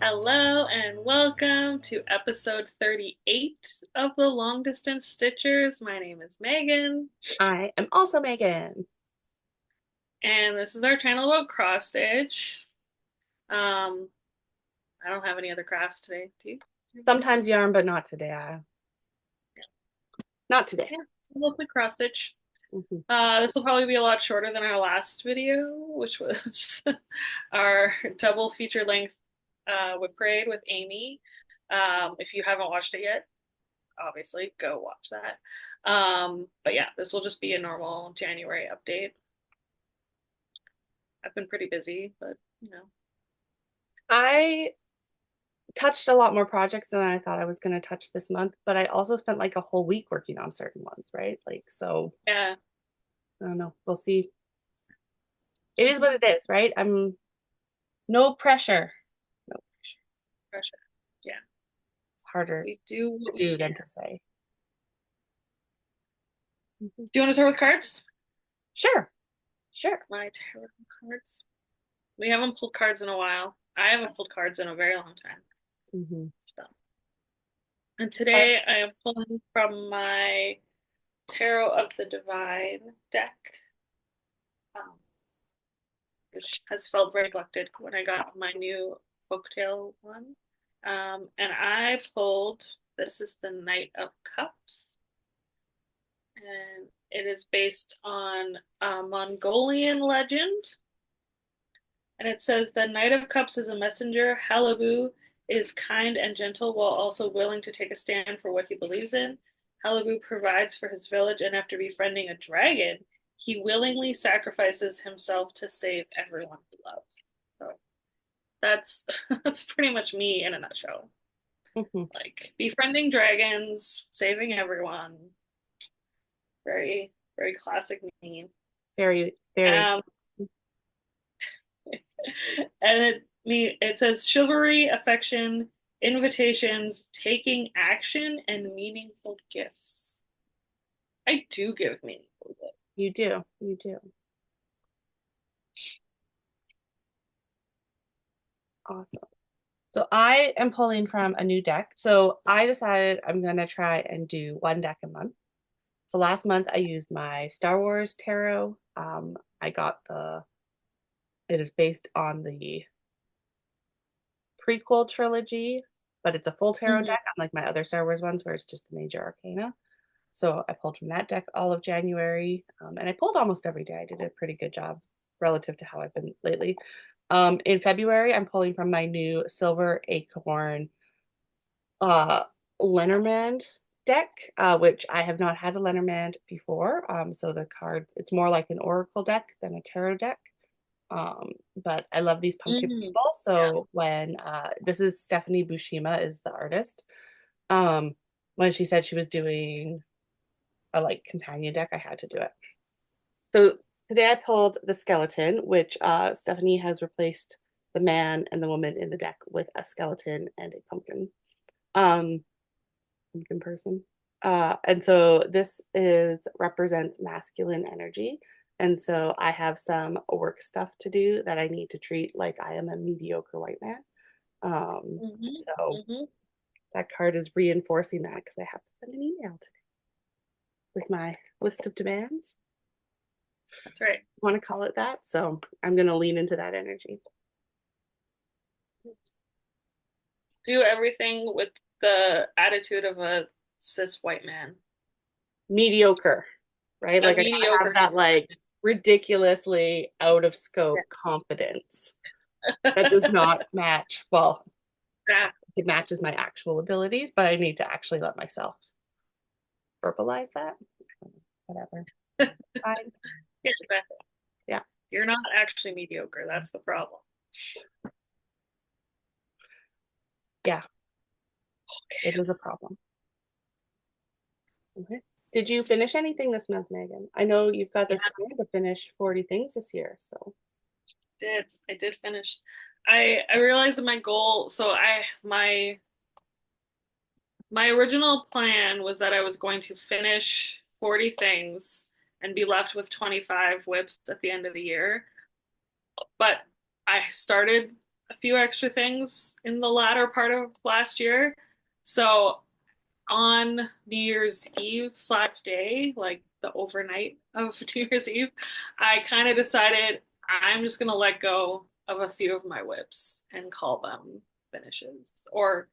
Hello and welcome to episode 38 of the Long Distance Stitchers. My name is Megan, I am also Megan. and this is our channel about cross stitch. Um, I don't have any other crafts today. Do you? Sometimes yarn, but not today. Not today. Yeah, mostly cross stitch. Mhm. This will probably be a lot shorter than our last video, which was our double feature length whip parade with Amy. If you haven't watched it yet, obviously go watch that. But yeah, this will just be a normal January update. I've been pretty busy, but you know. I touched a lot more projects than I thought I was going to touch this month, but I also spent like a whole week working on certain ones, right? So Yeah. I don't know. We'll see. It is what it is, right? I'm no pressure. No pressure. Pressure. Yeah. It's harder We do to what we do can. than to say. Mhm. Do you want to start with cards? Sure, sure. My tarot cards. We haven't pulled cards in a while. I haven't pulled cards in a very long time. Mhm. So. And today I am pulling from my Tarot of the Divine deck, um, which has felt very neglected when I got my new folktale one. And I pulled, this is the Knight of Cups, and it is based on a Mongolian legend. And it says the Knight of Cups is a messenger. Halabu is kind and gentle while also willing to take a stand for what he believes in. Halabu provides for his village, and after befriending a dragon, he willingly sacrifices himself to save everyone he loves. So that's that's pretty much me in a nutshell. Mhm. Like befriending dragons, saving everyone. Very, very classic me. Very, very. Um, and it says chivalry, affection, invitations, taking action, and meaningful gifts. I do give meaningful gifts. You do. You do. Awesome. So I am pulling from a new deck. So I decided I'm going to try and do one deck a month. So last month I used my Star Wars tarot. I got it is based on the prequel trilogy, but it's a full tarot Mm-hmm. deck, unlike my other Star Wars ones where it's just the major arcana. So I pulled from that deck all of January, and I pulled almost every day. I did a pretty good job relative to how I've been lately. In February, I'm pulling from my new Silver Acorn uh Lenormand deck, which I have not had a Lenormand before. So the cards, it's more like an oracle deck than a tarot deck. But I love these pumpkin Mm-hmm. people. Yeah. So when this is Stephanie Bushima is the artist. Um, when she said she was doing a like companion deck, I had to do it. So today I pulled the skeleton, which Stephanie has replaced the man and the woman in the deck with a skeleton and a um, pumpkin person. And so this is represents masculine energy. And so I have some work stuff to do that I need to treat like I am a mediocre white man. Mm-hmm. So Mm-hmm. that card is reinforcing that because I have to send an email today with my list of demands. That's right. Want to call it that? So I'm going to lean into that energy. Do everything with the attitude of a cis white man. Mediocre, right? A Like I gotta have mediocre that cis like ridiculously out of white scope confidence that does man. not match. Well, Yeah. it matches my actual abilities, but I need to actually let myself verbalize that. Whatever. Fine. Yeah, exactly. Yeah. You're not actually mediocre. That's the problem. Yeah. It is a problem. Okay. Did you finish anything this month, Megan? I know you've got Yeah, this plan to finish 40 things this year. So, I did finish. I realized that my goal, so I my original plan was that I was going to finish 40 things and be left with 25 whips at the end of the year. But I started a few extra things in the latter part of last year. So on New Year's Eve slash day, like the overnight of New Year's Eve, I kind of decided I'm just gonna let go of a few of my whips and call them finishes or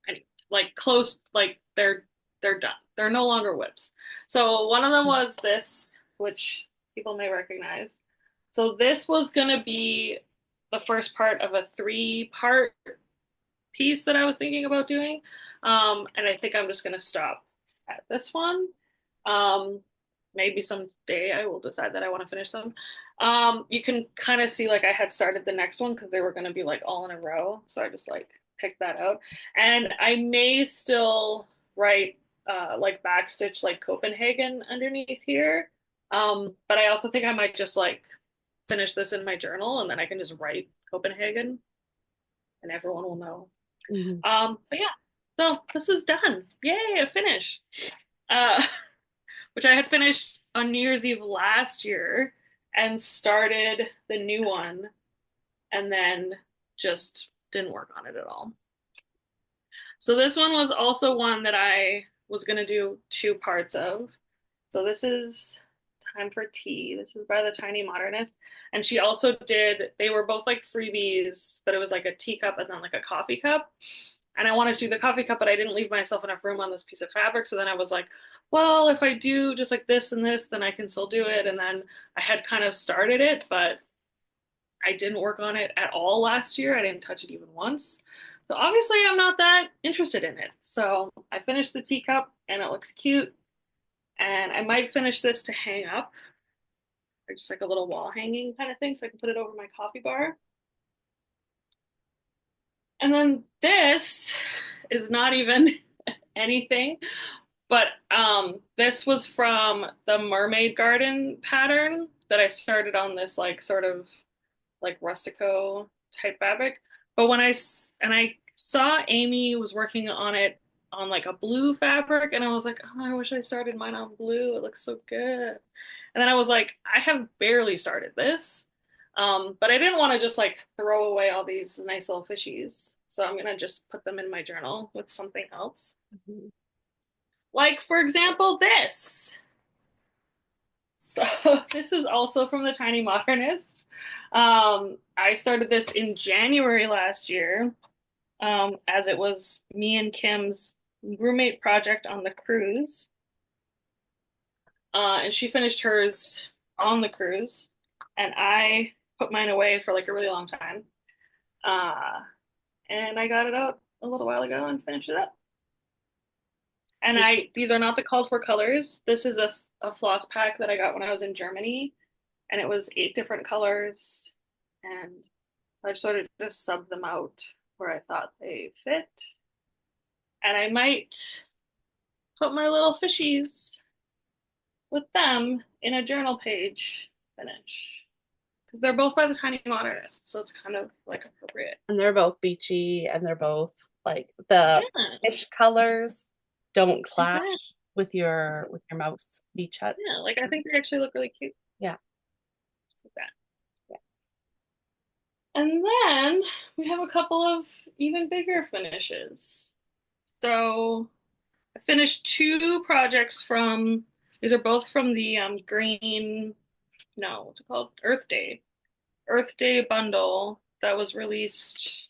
any like close like they're done. They're no longer whips. So one of them was this, which people may recognize. So this was gonna be the first part of a three-part piece that I was thinking about doing. And I think I'm just going to stop at this one. Um, Maybe someday I will decide that I want to finish them. You can kind of see like I had started the next one because they were going to be like all in a row. So I just like picked that out. And I may still write like backstitch like Copenhagen underneath here. But I also think I might just like finish this in my journal and then I can just write Copenhagen and everyone will know. Mhm. But yeah, so this is done. Yay, a finish. Uh, which I had finished on New Year's Eve last year and started the new one and then just didn't work on it at all. So this one was also one that I was going to do two parts of. So this is Time for Tea. This is by the Tiny Modernist. And she also did, they were both like freebies, but it was like a teacup and then like a coffee cup. And I wanted to do the coffee cup, but I didn't leave myself enough room on this piece of fabric. So then I was like, well, if I do just like this and this, then I can still do it. And then I had kind of started it, but I didn't work on it at all last year. I didn't touch it even once. So obviously I'm not that interested in it. So I finished the teacup and it looks cute. And I might finish this to hang up or just like a little wall hanging kind of thing so I can put it over my coffee bar. And then this is not even anything, but this was from the Mermaid Garden pattern that I started on this like sort of like rustico type fabric. But and I saw Amy was working on it on like a blue fabric, and I was like, oh, I wish I started mine on blue. It looks so good. And then I was like, I have barely started this. But I didn't want to just like throw away all these nice little fishies. So I'm gonna just put them in my journal with something else. Mhm. Like, for example, this. So this is also from the Tiny Modernist. I started this in January last year, as it was me and Kim's roommate project on the cruise. And she finished hers on the cruise, and I put mine away for like a really long time. Uh, and I got it out a little while ago and finished it up. And these are not the called for colors. This is a floss pack that I got when I was in Germany, and it was 8 different colors. And so I sort of just subbed them out where I thought they fit. And I might put my little fishies with them in a journal page finish. Because they're both by the Tiny Modernist, so it's kind of like appropriate. And they're both beachy and they're both like the Yeah, fish colors don't exactly. clash with your mouse beach hut. Yeah, like I think they actually look really cute. Yeah. Just like that. And then we have a couple of even bigger finishes. So I finished two projects from, these are both from the green, no, what's it called? Earth Day bundle that was released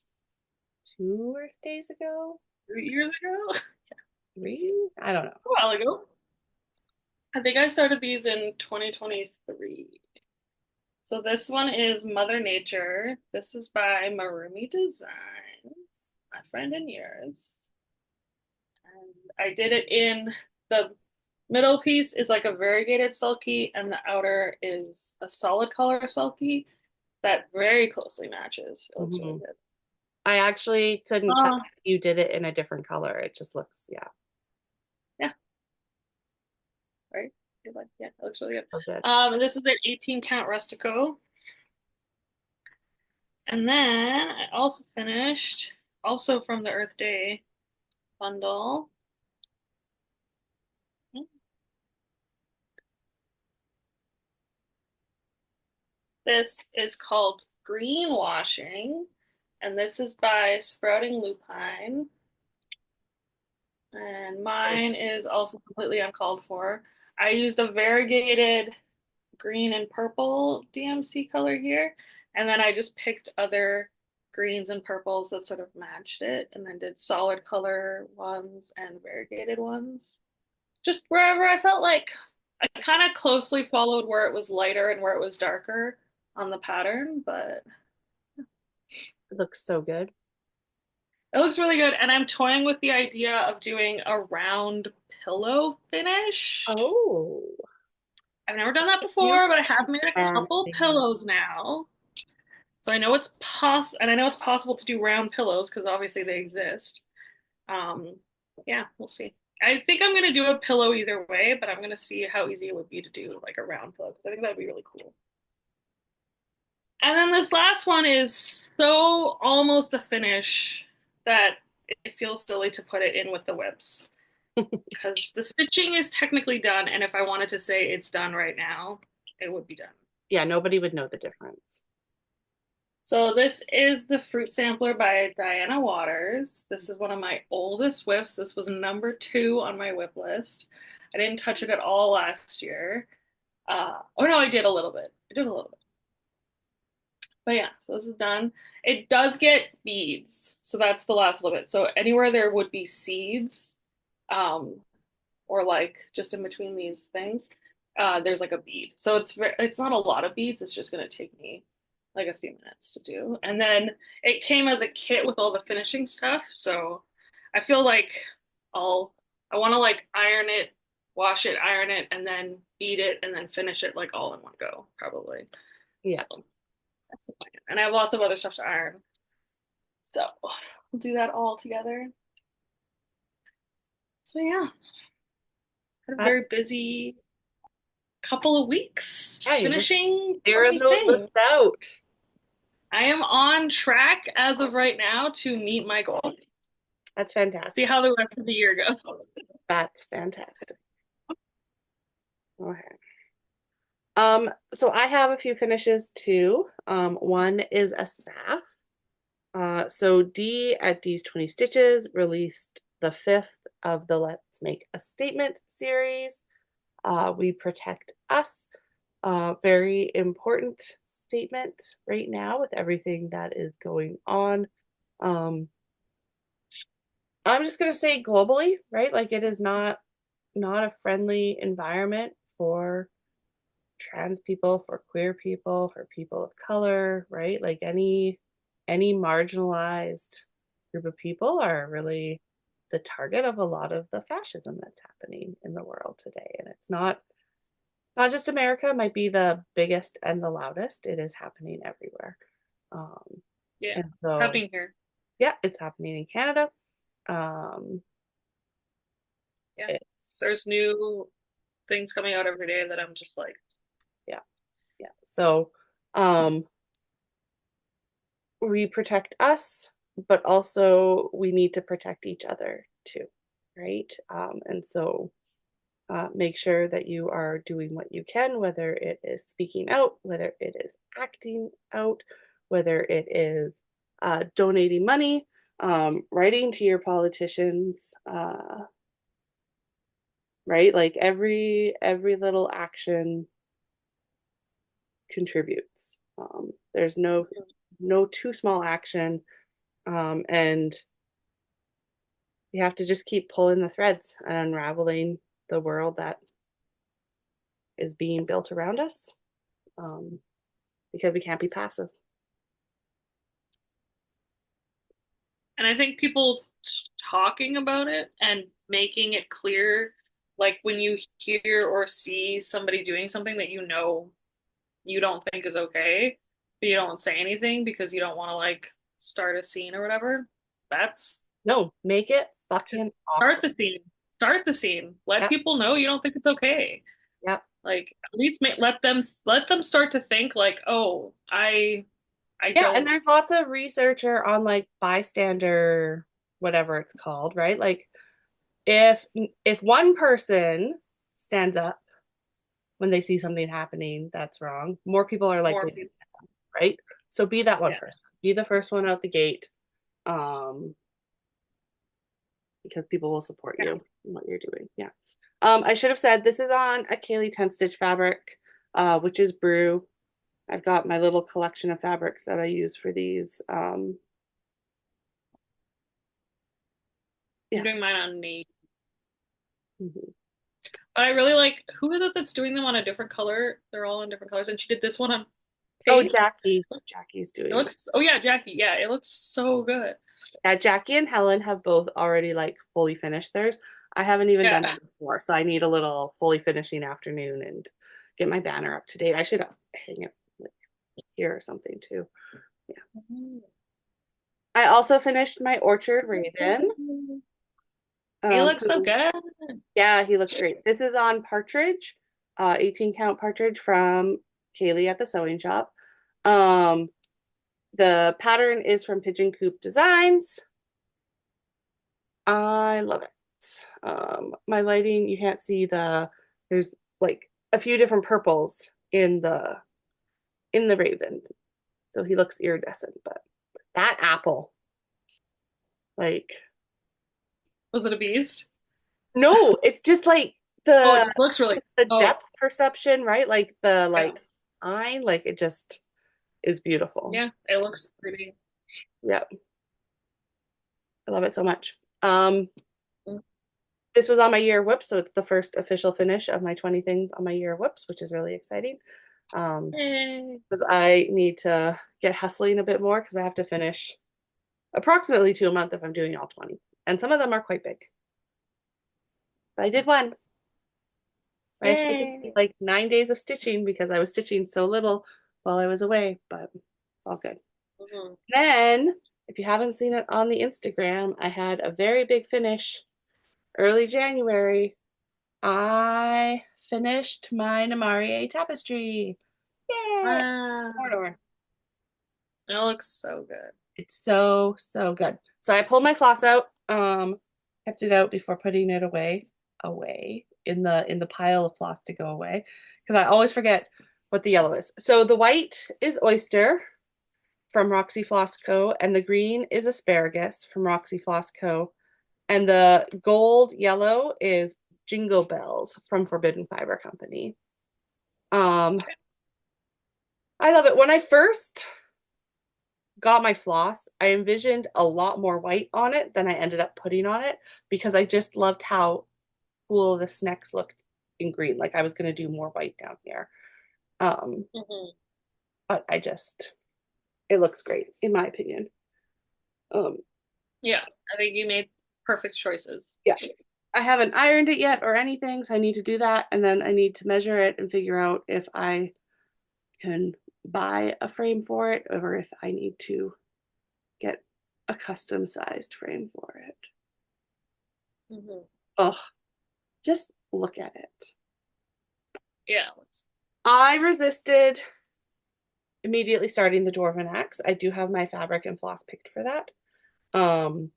2 Earth days ago? 3 years ago, 3? I don't know. a while ago. I think I started these in 2023. So this one is Mother Nature. This is by Marumi Designs, my friend and yours. And I did it in the middle piece is like a variegated sulky, and the outer is a solid color sulky that very closely matches. It looks really Mhm. good. I actually couldn't tell Uh, if you did it in a different color. It just looks, yeah, yeah, right. Yeah, it looks really good. so good. And this is their 18 count Rustico. And then I also finished, also from the Earth Day bundle. This is called greenwashing. And this is by Sprouting Lupine. And mine is also completely uncalled for. I used a variegated green and purple DMC color here, and then I just picked other greens and purples that sort of matched it, and then did solid color ones and variegated ones. Just wherever I felt like I kind of closely followed where it was lighter and where it was darker on the pattern, but It looks so good. it looks really good. And I'm toying with the idea of doing a round pillow finish. Oh, I've never done that you before, but I have made a fancy. couple pillows now. So I know it's and I know it's possible to do round pillows because obviously they exist. Um, yeah, we'll see. I think I'm gonna do a pillow either way, but I'm gonna see how easy it would be to do like a round pillow because I think that'd be really cool. And then this last one is so almost a finish that it feels silly to put it in with the whips because the stitching is technically done, and if I wanted to say it's done right now, it would be done. Yeah, nobody would know the difference. So this is the Fruit Sampler by Diana Waters. This is one of my oldest whips. This was number 2 on my whip list. I didn't touch it at all last year. Oh no, I did a little bit. I did a little bit. But yeah, so this is done. It does get beads, so that's the last little bit. So anywhere there would be seeds, um, or like just in between these things, there's like a bead. So it's not a lot of beads. It's just gonna take me like a few minutes to do. And then it came as a kit with all the finishing stuff. So I feel like I want to like iron it, wash it, iron it, and then beat it, and then finish it like all in one go, probably. Yeah, So that's the plan. And I have lots of other stuff to iron. So we'll do that all together. So yeah, had a that's very busy couple of weeks yeah. You're just finishing tearing those everything. lips out. I am on track as of right now to meet my goal. That's See fantastic. how the rest of the year goes. That's fantastic. Okay. So I have a few finishes too. One is a SAF. So D at D's 20 Stitches released the fifth of the Let's Make a Statement series. We protect us. Very important statement right now with everything that is going on. Um, I'm just gonna say globally, right? Like it is not a friendly environment for trans people, for queer people, for people of color, right? Like any marginalized group of people are really the target of a lot of the fascism that's happening in the world today. And it's not just America, might be the biggest and the loudest. It is happening everywhere. Um, Yeah, and it's so happening here. yeah, it's happening in Canada. Um, Yeah, it's there's new things coming out every day that I'm just like, yeah, yeah. So um we protect us, but also we need to protect each other too, right? And so make sure that you are doing what you can, whether it is speaking out, whether it is acting out, whether it is donating money, writing to your politicians, right? Like every little action contributes. There's no too small action, and you have to just keep pulling the threads and unraveling the world that is being built around us, um, because we can't be passive. and I think people talking about it and making it clear, like when you hear or see somebody doing something that you know you don't think is okay, but you don't say anything because you don't want to like start a scene or whatever. That's No, make it to fucking start awkward. the scene. Start the scene. Let Yep, people know you don't think it's okay. yep. Like at least let them start to think like, oh, I Yeah, and don't there's lots of researcher on like bystander, whatever it's called, right? Like if if one person stands up when they see something happening that's wrong, more people are more likely to people. stand up, right? So be that one Yeah. person. Be the first one out the gate. Um, because people will support Yeah. you in what you're doing. Yeah. I should have said this is on a Kaylee 10 stitch fabric, which is Brew. I've got my little collection of fabrics that I use for these. I'm Yeah. doing mine on me. Mhm. But I really like who is it that's doing them on a different color? They're all in different colors. And she did this one on Oh, pink. Jackie. Jackie's It doing it. looks, oh yeah, Jackie. Yeah, it looks so good. Yeah, Jackie and Helen have both already like fully finished theirs. I haven't even done Yeah. it before, so I need a little fully finishing afternoon and get my banner up to date. I should hang it like here or something too. Yeah. Mhm. I also finished my Orchard Raven. He looks so So good. yeah, he looks great. This is on partridge, 18 count partridge from Kaylee at the sewing shop. Um, the pattern is from Pigeon Coop Designs. I love it. My lighting, you can't see there's like a few different purples in the raven. So he looks iridescent, but that apple, like Was it a beast? no, it's just like Oh, it the just looks really. the Oh, depth perception, right? Like the yeah. line, like it just is beautiful. Yeah, it looks pretty. Yeah, I love it so much. Mm. This was on my year of whips, so it's the first official finish of my 20 things on my year of whips, which is really exciting. Yay. Because I need to get hustling a bit more because I have to finish approximately 2 a month if I'm doing all 20. And some of them are quite big. But I did one. I actually took Yay. like 9 days of stitching because I was stitching so little while I was away, but it's all good. Mhm. Then, if you haven't seen it on the Instagram, I had a very big finish early January. I finished my Namarie tapestry. Yay! Wow. Corridor. It looks so good. It's so, so good. So I pulled my floss out, kept it out before putting it away in the pile of floss to go away. Because I always forget what the yellow is. So the white is oyster from Roxy Floss Co. And the green is asparagus from Roxy Floss Co. And the gold yellow is Jingle Bells from Forbidden Fiber Company. Um, I love it. When I first got my floss, I envisioned a lot more white on it than I ended up putting on it because I just loved how cool the snacks looked in green. Like I was going to do more white down here. Um, Mhm. but it looks great in my opinion. Um, Yeah, I think you made perfect choices. yeah, I haven't ironed it yet or anything, so I need to do that. And then I need to measure it and figure out if I can buy a frame for it or if I need to get a custom sized frame for it. Mhm. Oh, just look at it. Yeah, I resisted immediately starting the Dwarven Axe. I do have my fabric and floss picked for that. Um,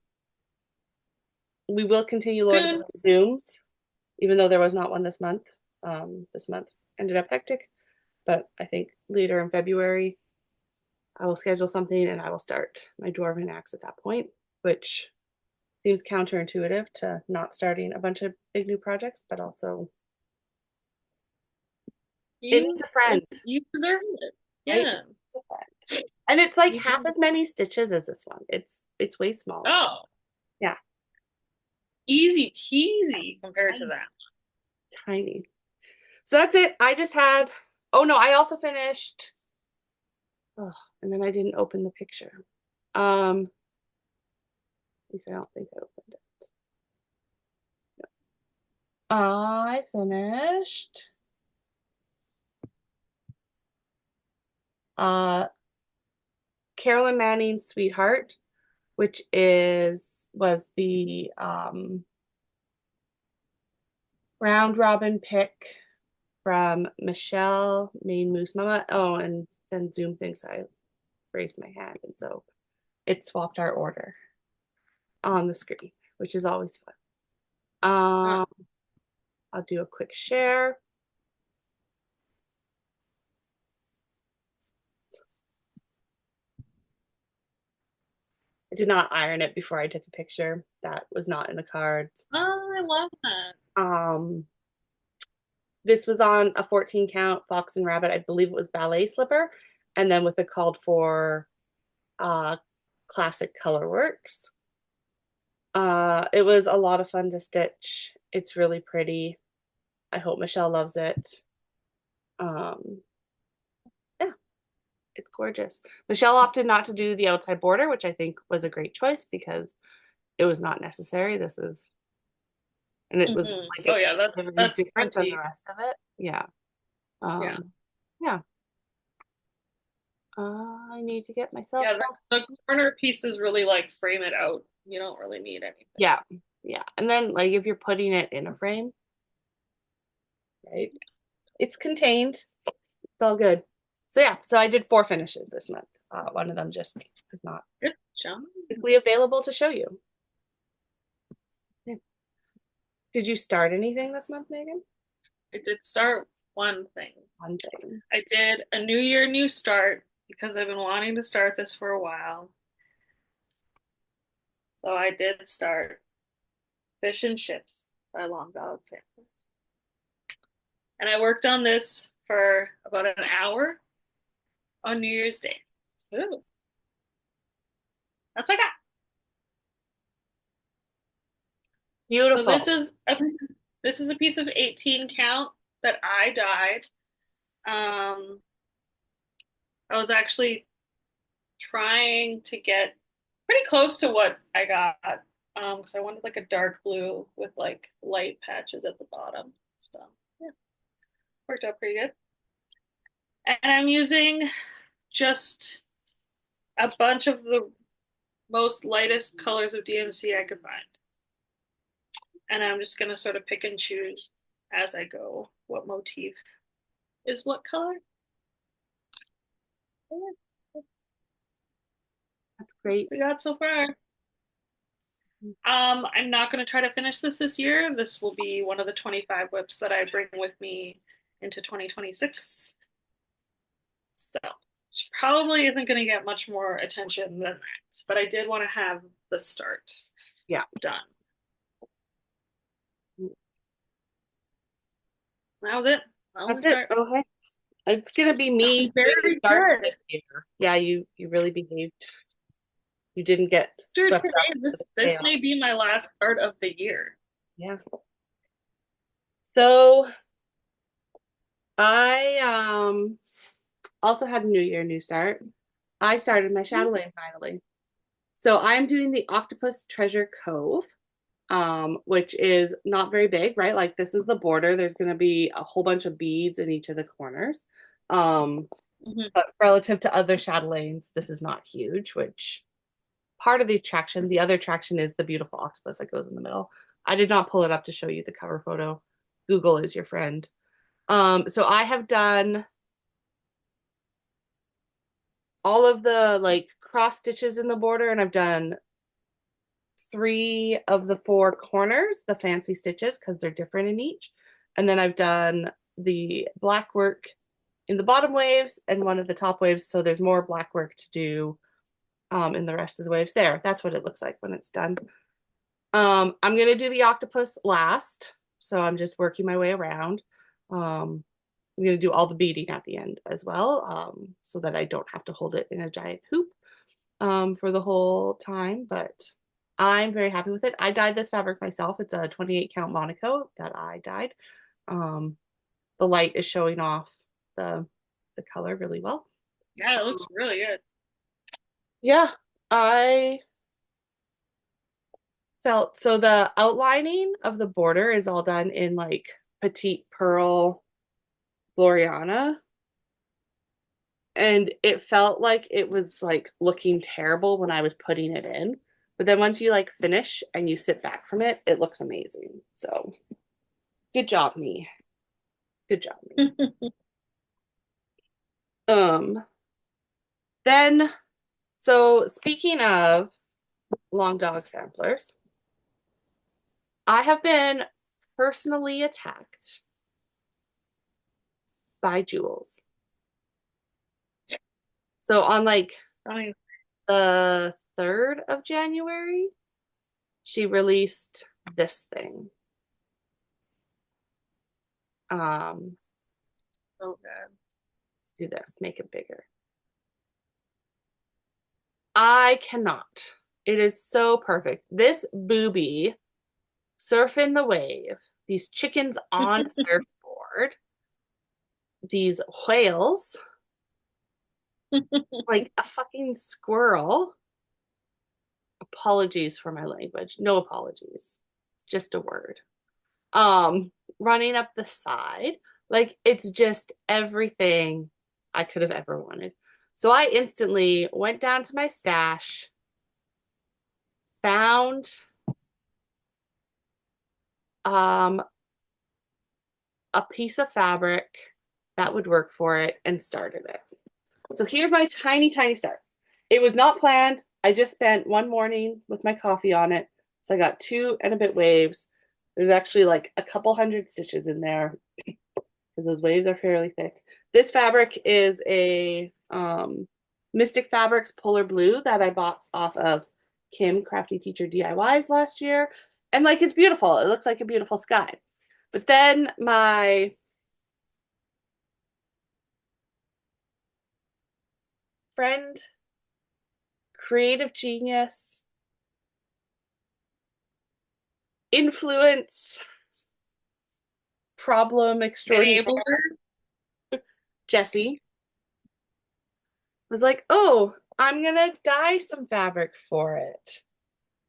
we will continue Lord of the soon. Rings Zooms, even though there was not one this month. This month ended up hectic, but I think later in February I will schedule something and I will start my Dwarven Axe at that point, which seems counterintuitive to not starting a bunch of big new projects, but also it needs You a friend, you deserve it. right? Yeah, It's a friend. And it's like you half do. as many stitches as this one. It's way smaller. Oh, Yeah, easy peasy compared to tiny, that. tiny. So that's it. I just had, oh no, I also finished, oh, and then I didn't open the picture. At least I don't think I opened it. I finished uh Carolyn Manning's Sweetheart, which was the round robin pick from Michelle, Maine Moose Mama. Oh, and then Zoom thinks I raised my hand, and so it swapped our order on the screen, which is always fun. Huh. Um, I'll do a quick share. I did not iron it before I took a picture. That was not in the cards. Oh, I love that. Um, this was on a 14 count fox and rabbit. I believe it was ballet slipper, and then with a called for uh, classic color works. It was a lot of fun to stitch. It's really pretty. I hope Michelle loves it. Um, yeah, it's gorgeous. Michelle opted not to do the outside border, which I think was a great choice because it was not necessary. This is, and it was like Oh yeah, it was that's different than the pretty. rest of it. Yeah. Yeah. Yeah. I need to get myself Yeah, back. the corner pieces really like frame it out. You don't really need anything. Yeah. Yeah. And then like if you're putting it in a frame, right? It's contained. It's all good. So yeah, so I did 4 finishes this month. One of them just is not Good job. quickly available to show you. Yeah. Did you start anything this month, Megan? I did start one thing. One thing. I did a new year, new start because I've been wanting to start this for a while. So I did start Fish and Chips by Long Dog Sampler. And I worked on this for about an hour on New Year's Day. Ooh, that's what I got. So Beautiful. this is a piece of 18 count that I dyed. Um, I was actually trying to get pretty close to what I got because I wanted like a dark blue with like light patches at the bottom. So yeah, worked out pretty good. And I'm using just a bunch of the most lightest colors of DMC I could find. And I'm just gonna sort of pick and choose as I go what motif is what color. That's That's great. what we got so far. I'm not going to try to finish this year. This will be one of the 25 whips that I bring with me into 2026. So probably isn't going to get much more attention than that. But I did want to have the start Yeah. done. That was it. Only That's it. start. Okay. It's gonna be me doing the Very starts good. this year. Yeah, you really behaved. You didn't get After swept up today, into the this may chaos. be my last start of the year. Yeah. So I also had a new year, new start. I started my chatelaine finally. So I'm doing the Octopus Treasure Cove, which is not very big, right? Like this is the border. There's gonna be a whole bunch of beads in each of the corners. Um, Mm-hmm. but relative to other chatelaines, this is not huge, which part of the attraction, the other attraction is the beautiful octopus that goes in the middle. I did not pull it up to show you the cover photo. Google is your friend. So I have done all of the like cross stitches in the border, and I've done 3 of the 4 corners, the fancy stitches, because they're different in each. And then I've done the black work in the bottom waves and one of the top waves. So there's more black work to do in the rest of the waves there. That's what it looks like when it's done. I'm gonna do the octopus last. So I'm just working my way around. I'm gonna do all the beading at the end as well, so that I don't have to hold it in a giant hoop for the whole time. But I'm very happy with it. I dyed this fabric myself. It's a 28 count Monaco that I dyed. Um, the light is showing off the color really well. Yeah, it looks really good. Yeah, I felt so the outlining of the border is all done in like petite pearl Gloriana, and it felt like it was like looking terrible when I was putting it in. But then once you like finish and you sit back from it, it looks amazing. So good job, me. Good job, me. Um, then so speaking of long dog samplers, I have been personally attacked by Jules. So on like I mean, the 3rd of January, she released this thing. Let's Oh god. do this, make it bigger. I cannot. It is so perfect. This booby surfing the wave, these chickens on a surfboard, these whales, like a fucking squirrel. Apologies for my language. No apologies. It's just a word. Running up the side. Like it's just everything I could have ever wanted. So I instantly went down to my stash, found um a piece of fabric that would work for it and started it. So here's my tiny, tiny start. It was not planned. I just spent one morning with my coffee on it. So I got 2 and a bit waves. There's actually like a couple hundred stitches in there because those waves are fairly thick. This fabric is a Mystic Fabrics Polar Blue that I bought off of Kim Crafty Teacher DIYs last year. And like it's beautiful. It looks like a beautiful sky. But then my friend, creative genius, influence, problem extraordinaire, Enabler. Jessie, was like, oh, I'm going to dye some fabric for it.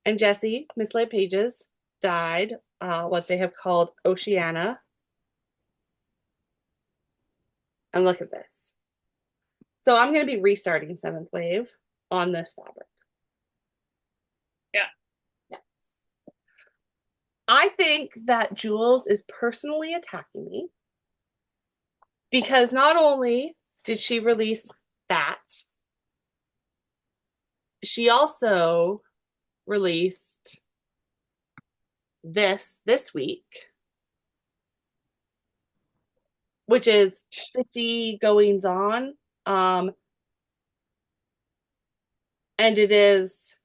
And Jessie, Miss Lay Pages, dyed what they have called Oceana. And look at this. So I'm going to be restarting 7th Wave on this fabric. Yeah. Yeah. I think that Jules is personally attacking me because not only did she release that, she also released this week, which is 50 goings on. And it is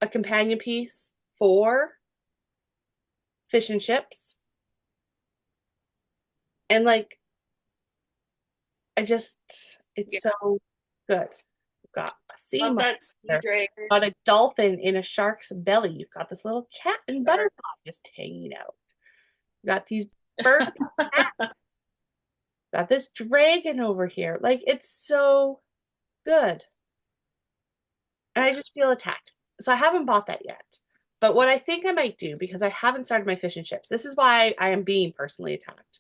a companion piece for Fish and Chips. And like, I just, Yeah. it's so good. You've got a sea Love that sea monster, dragon. got a dolphin in a shark's belly. You've got this little cat and Sure. butterfly just hanging out. You got these birds, got this dragon over here. Like, it's so good. And I just feel attacked. So I haven't bought that yet. But what I think I might do, because I haven't started my fish and chips, this is why I am being personally attacked.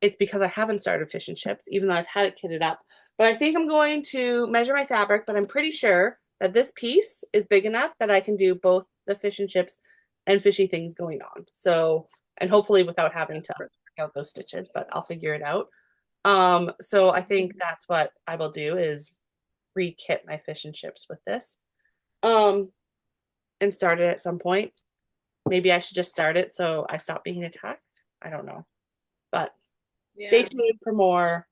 It's because I haven't started fish and chips, even though I've had it kitted up. But I think I'm going to measure my fabric, but I'm pretty sure that this piece is big enough that I can do both the fish and chips and fishy things going on. So, and hopefully without having to work out those stitches, but I'll figure it out. So I think that's what I will do is re-kit my fish and chips with this. And start it at some point. Maybe I should just start it so I stop being attacked. I don't know. But stay Yeah. tuned for more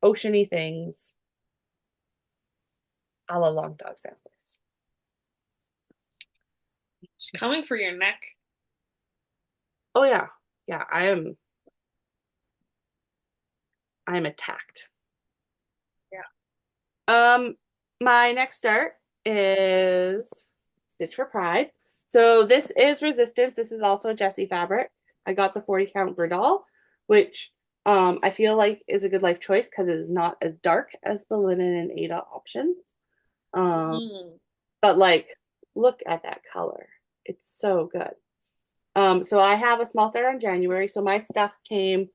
oceany things a la long dog samples. She's coming for your neck. Oh yeah. Yeah, I am attacked. Yeah. My next start is Stitch for Pride. So this is Resistance. This is also a Jessie fabric. I got the 40 count Verdal, which I feel like is a good life choice because it is not as dark as the linen and Ada options. Mm. But like, look at that color. It's so good. So I have a small start on January. So my stuff came,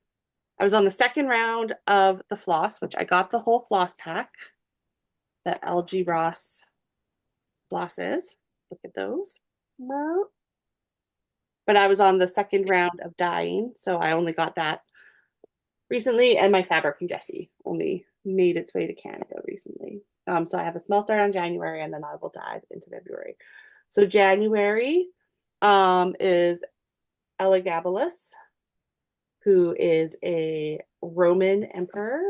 I was on the second round of the floss, which I got the whole floss pack that LG Ross flosses. Look at those. But I was on the second round of dyeing, so I only got that recently, and my fabric from Jessie only made its way to Canada recently. So I have a small start on January, and then I will dive into February. So January is Elagabalus, who is a Roman emperor,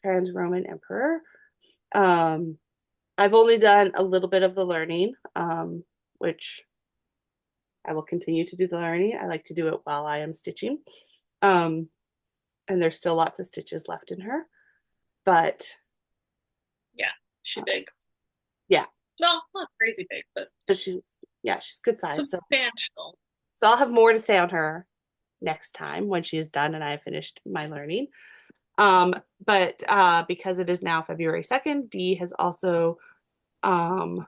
trans Roman emperor. I've only done a little bit of the learning, which I will continue to do the learning. I like to do it while I am stitching. Um, and there's still lots of stitches left in her. But Yeah, she big. yeah, Well, not crazy big, but but she's good size. So substantial. I'll have more to say on her next time when she is done and I have finished my learning. But because it is now February 2nd, Dee has also um,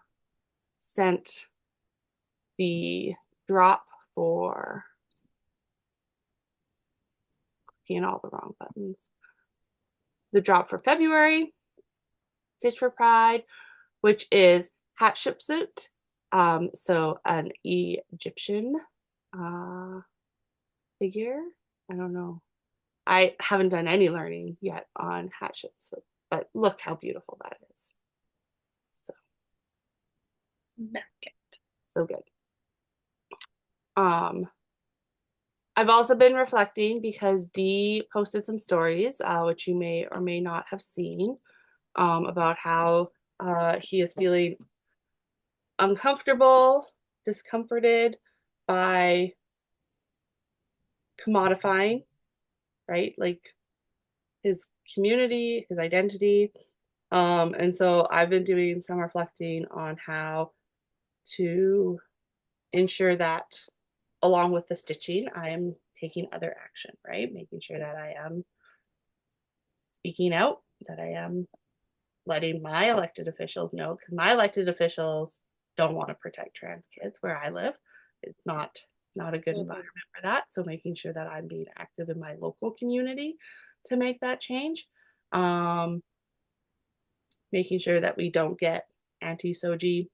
sent the drop for clicking all the wrong buttons. The drop for February, Stitch for Pride, which is Hatshepsut. So an Egyptian uh, figure. I don't know. I haven't done any learning yet on Hatshepsut, but look how beautiful that is. So Napkin. so good. Um, I've also been reflecting because Dee posted some stories, which you may or may not have seen, about how he is feeling uncomfortable, discomforted by commodifying, right? Like his community, his identity. And so I've been doing some reflecting on how to ensure that along with the stitching, I am taking other action, right? Making sure that I am speaking out, that I am letting my elected officials know, because my elected officials don't want to protect trans kids where I live. It's not a good environment for that. So making sure that I'm being active in my local community to make that change. Um, Making sure that we don't get anti-SOGI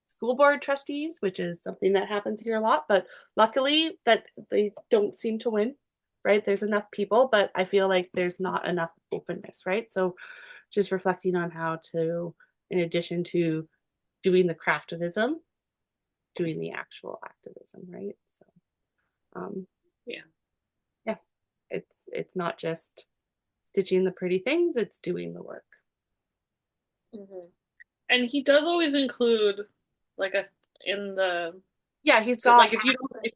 school board trustees, which is something that happens here a lot, but luckily that they don't seem to win, right? There's enough people, but I feel like there's not enough openness, right? So just reflecting on how to, in addition to doing the craftivism, doing the actual activism, right? So Yeah. yeah, it's not just stitching the pretty things, it's doing the work. Mm-hmm. And he does always include like a in the Yeah, he's so got like if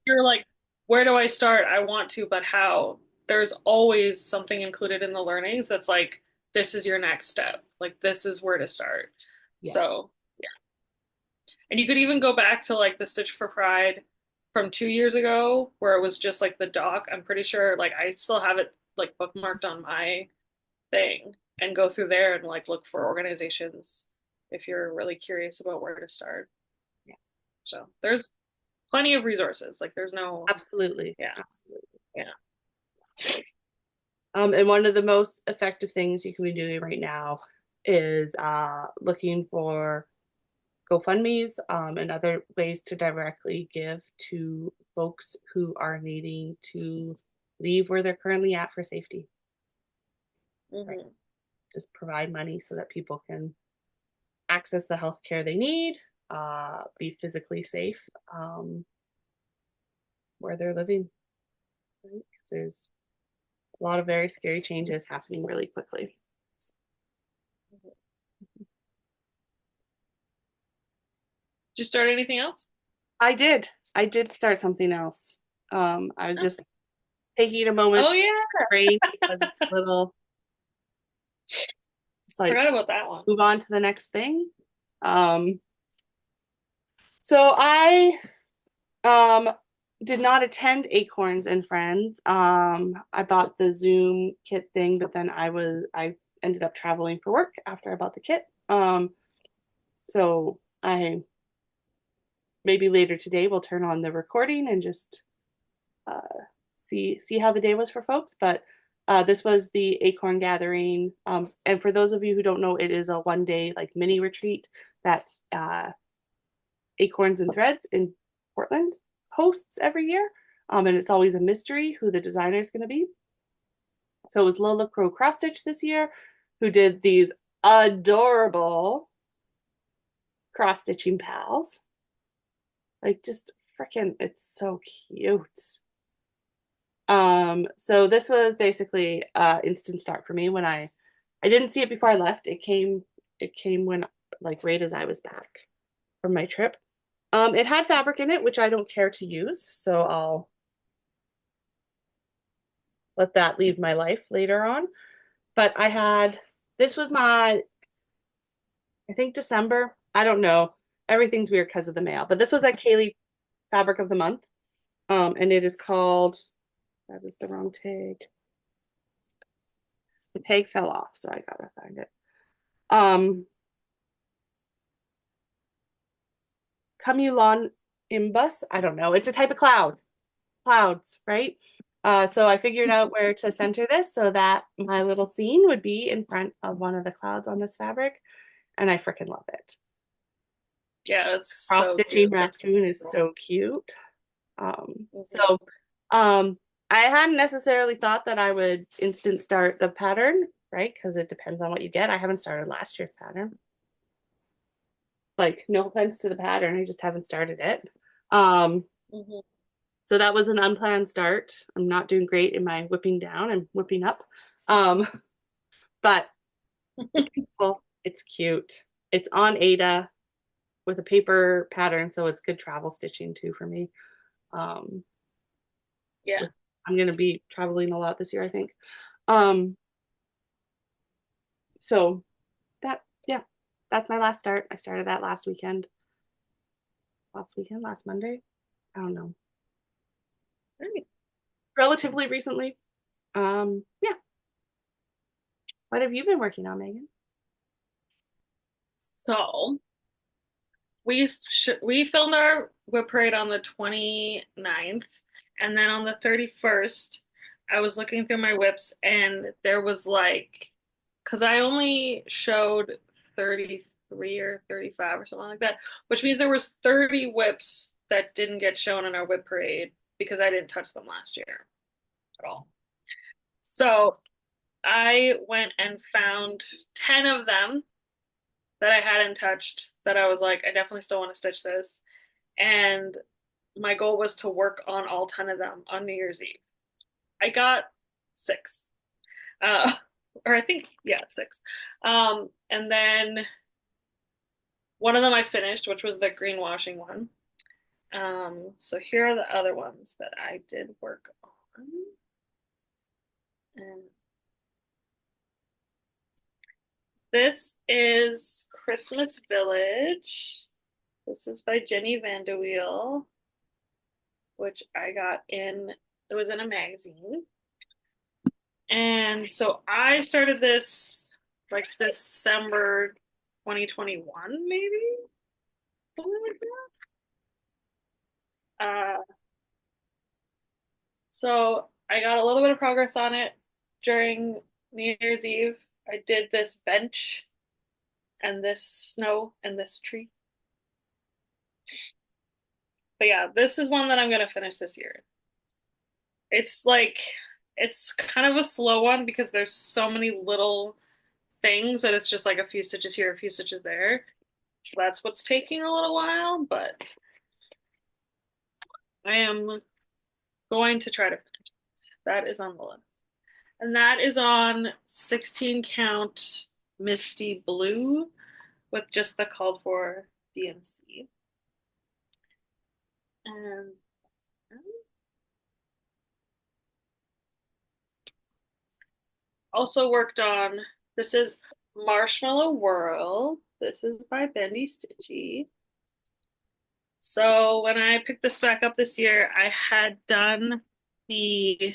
you're like where do I start? I want to, but how? There's always something included in the learnings that's like this is your next step. Like this is where to start. yeah, So yeah. And you could even go back to like the Stitch for Pride from 2 years ago where it was just like the doc. I'm pretty sure like I still have it like bookmarked on my thing and go through there and like look for organizations if you're really curious about where to start. yeah, So there's plenty of resources. Like there's no, absolutely, yeah, absolutely. yeah. And one of the most effective things you can be doing right now is looking for GoFundMe's and other ways to directly give to folks who are needing to leave where they're currently at for safety. Right? Mm-hmm. Just provide money so that people can access the health care they need, be physically safe where they're living. Right? There's a lot of very scary changes happening really quickly. Did you start anything else? I did. I did start something else. I was just taking a moment Oh to yeah, brain because it's a little just like forgot about that one. move on to the next thing. Um, so I um did not attend Acorns and Friends. I bought the Zoom kit thing, but then I ended up traveling for work after I bought the kit. So I maybe later today we'll turn on the recording and just uh, see how the day was for folks. But this was the Acorn Gathering, and for those of you who don't know, it is a 1 day like mini retreat that Acorns and Threads in Portland hosts every year, and it's always a mystery who the designer is going to be. So it was Lola Crow Cross Stitch this year, who did these adorable cross stitching pals. Like just freaking, it's so cute. So this was basically instant start for me when I didn't see it before I left. It came when like right as I was back from my trip. It had fabric in it, which I don't care to use, so I'll let that leave my life later on. But I had this was my I think December. I don't know. Everything's weird because of the mail. But this was at Kaylee Fabric of the Month. And it is called that was the wrong tag. The tag fell off, so I gotta find it. Um Cumulon imbus. I don't know. It's a type of clouds, right? So I figured out where to center this so that my little scene would be in front of one of the clouds on this fabric, and I freaking love it. Yeah, it's Cross so stitching cute. That's raccoon is cool. so cute. Um, Mhm. so um, I hadn't necessarily thought that I would instant start the pattern, right? Because it depends on what you get. I haven't started last year's pattern. Like, no offense to the pattern, I just haven't started it. Um, Mhm. so that was an unplanned start. I'm not doing great in my whipping down. I'm whipping up. Um, but it's beautiful. It's cute. It's on Ada with a paper pattern, so it's good travel stitching too for me. Um, Yeah. I'm gonna be traveling a lot this year, I think. Um, so that yeah, that's my last start. I started that last Monday. I don't know. Right. Relatively recently. Yeah. What have you been working on, Megan? So we filmed our whip parade on the 29th, and then on the 31st, I was looking through my whips, and there was like, because I only showed 33 or 35 or something like that, which means there was 30 whips that didn't get shown in our whip parade because I didn't touch them last year at all. So I went and found 10 of them that I hadn't touched that I was like, I definitely still want to stitch this. And my goal was to work on all 10 of them on New Year's Eve. I got six. Uh, or I think, yeah, six. And then one of them I finished, which was the greenwashing one. So here are the other ones that I did work on. And this is Christmas Village. This is by Jenny Vandeweel, which I got in, it was in a magazine. And so I started this like December 2021, maybe? Something like that. So I got a little bit of progress on it during New Year's Eve. I did this bench and this snow and this tree. But yeah, this is one that I'm gonna finish this year. It's like it's kind of a slow one because there's so many little things that it's just like a few stitches here, a few stitches there. So that's what's taking a little while, but I am going to try to finish it. That is on the list. And that is on 16 count Misty Blue with just the called for DMC. And also worked on this is Marshmallow Whirl. This is by Bendy Stitchy. So when I picked this back up this year, I had done the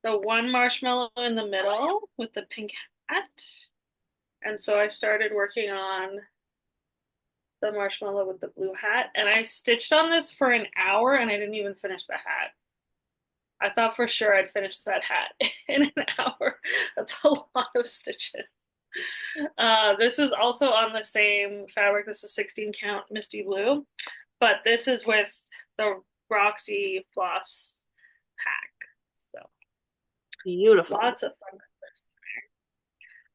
the one marshmallow in the middle with the pink hat. And so I started working on the marshmallow with the blue hat. And I stitched on this for an hour and I didn't even finish the hat. I thought for sure I'd finish that hat in an hour. That's a lot of stitches. This is also on the same fabric. This is 16 count Misty Blue, but this is with the Roxy floss pack. So Beautiful. lots of fun.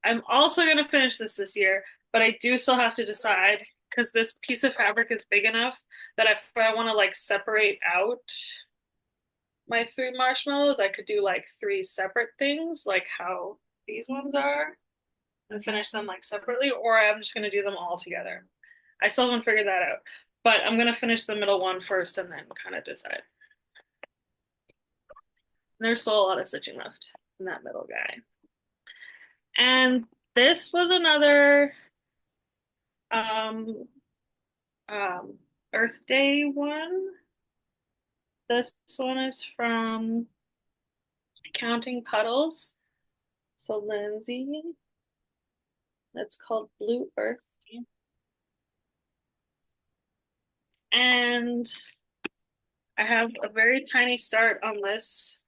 I'm also going to finish this year, but I do still have to decide because this piece of fabric is big enough that if I want to like separate out my three marshmallows, I could do like three separate things, like how these ones are. and finish them like separately, or I'm just gonna do them all together. I still haven't figured that out, but I'm gonna finish the middle one first and then kind of decide. There's still a lot of stitching left in that middle guy. And this was another um um Earth Day one. This one is from Counting Puddles. So Lindsay, that's called Blue Earth. And I have a very tiny start on this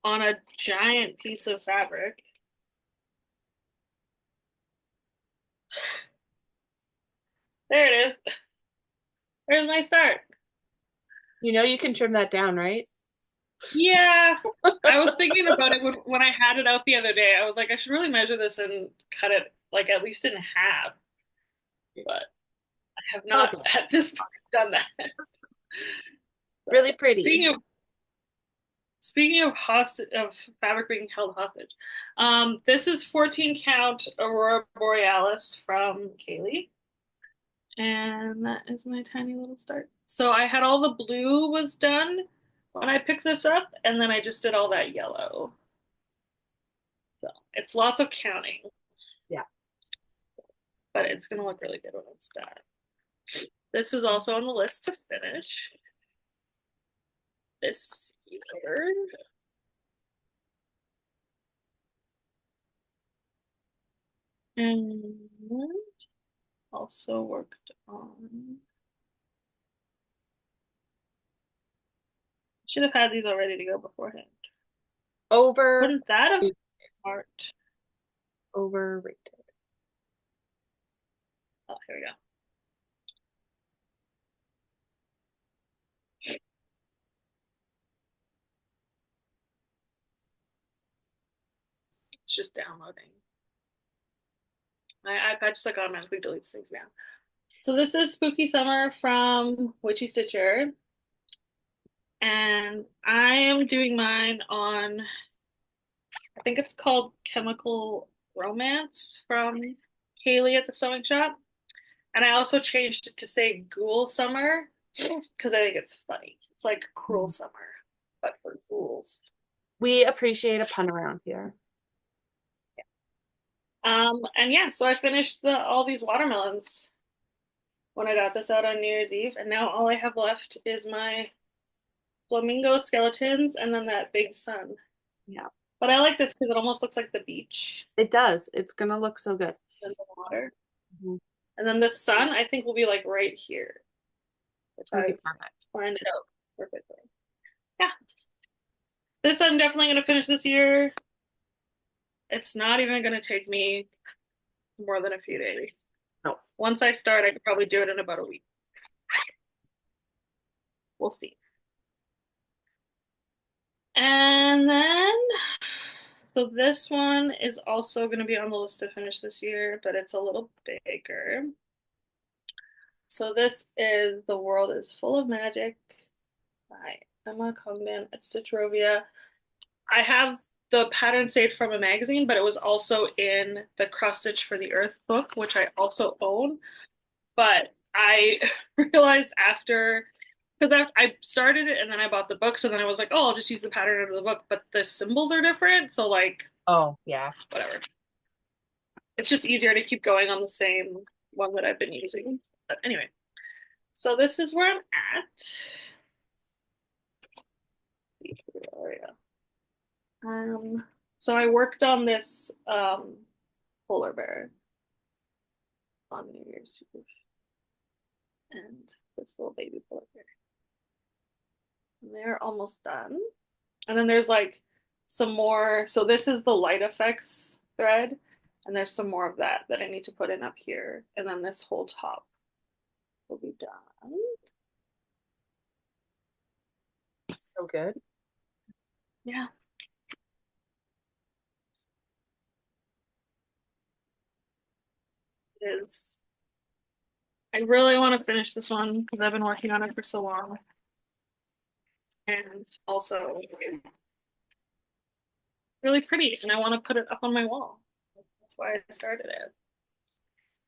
on a giant piece of fabric. There it is. There's my start. You know you can trim that down, right? Yeah, I was thinking about it when I had it out the other day. I was like, I should really measure this and cut it like at least in half, but I have not Okay. at this point done that. Really pretty. Speaking of hostage of fabric being held hostage, this is 14 count Aurora Borealis from Kaylee. And that is my tiny little start. So I had all the blue was done when I picked this up, and then I just did all that yellow. So it's lots of counting, Yeah. but it's gonna look really good when it's done. This is also on the list to finish this year. And also worked on. Should have had these all ready to go beforehand. Over Wouldn't that have been smart? overrated. Oh, here we go. It's just downloading. My iPad just like automatically deletes things now. So this is Spooky Summer from Witchy Stitcher. And I am doing mine on, I think it's called Chemical Romance from Haley at the Sewing Shop. And I also changed it to say Ghoul Summer because I think it's funny. It's like Cruel Summer, but for ghouls. We appreciate a pun around here. And yeah, so I finished all these watermelons when I got this out on New Year's Eve, and now all I have left is my flamingo skeletons and then that big sun. Yeah. But I like this because it almost looks like the beach It does. It's gonna look so good. and the water. Mhm. And then the sun, I think, will be like right here if It'll be I perfect. find it out perfectly. Yeah, this I'm definitely going to finish this year. It's not even going to take me more than a few days. No. Once I start, I could probably do it in about a week. We'll see. And then, so this one is also going to be on the list to finish this year, but it's a little bigger. So this is The World is Full of Magic by Emma Congdon at Stitchrovia. I have the pattern saved from a magazine, but it was also in the Cross Stitch for the Earth book, which I also own. But I realized after, because I started it and then I bought the book, so then I was like, oh, I'll just use the pattern out of the book, but the symbols are different, so like, Oh, yeah. whatever. It's just easier to keep going on the same one that I've been using. But anyway, so this is where I'm at. So I worked on this polar bear on New Year's Eve and this little baby polar bear. And they're almost done. And then there's like some more. So this is the light effects thread, and there's some more of that that I need to put in up here. And then this whole top will be done. So good. Yeah. It is. I really want to finish this one because I've been working on it for so long. And also really pretty, and I want to put it up on my wall. That's why I started it.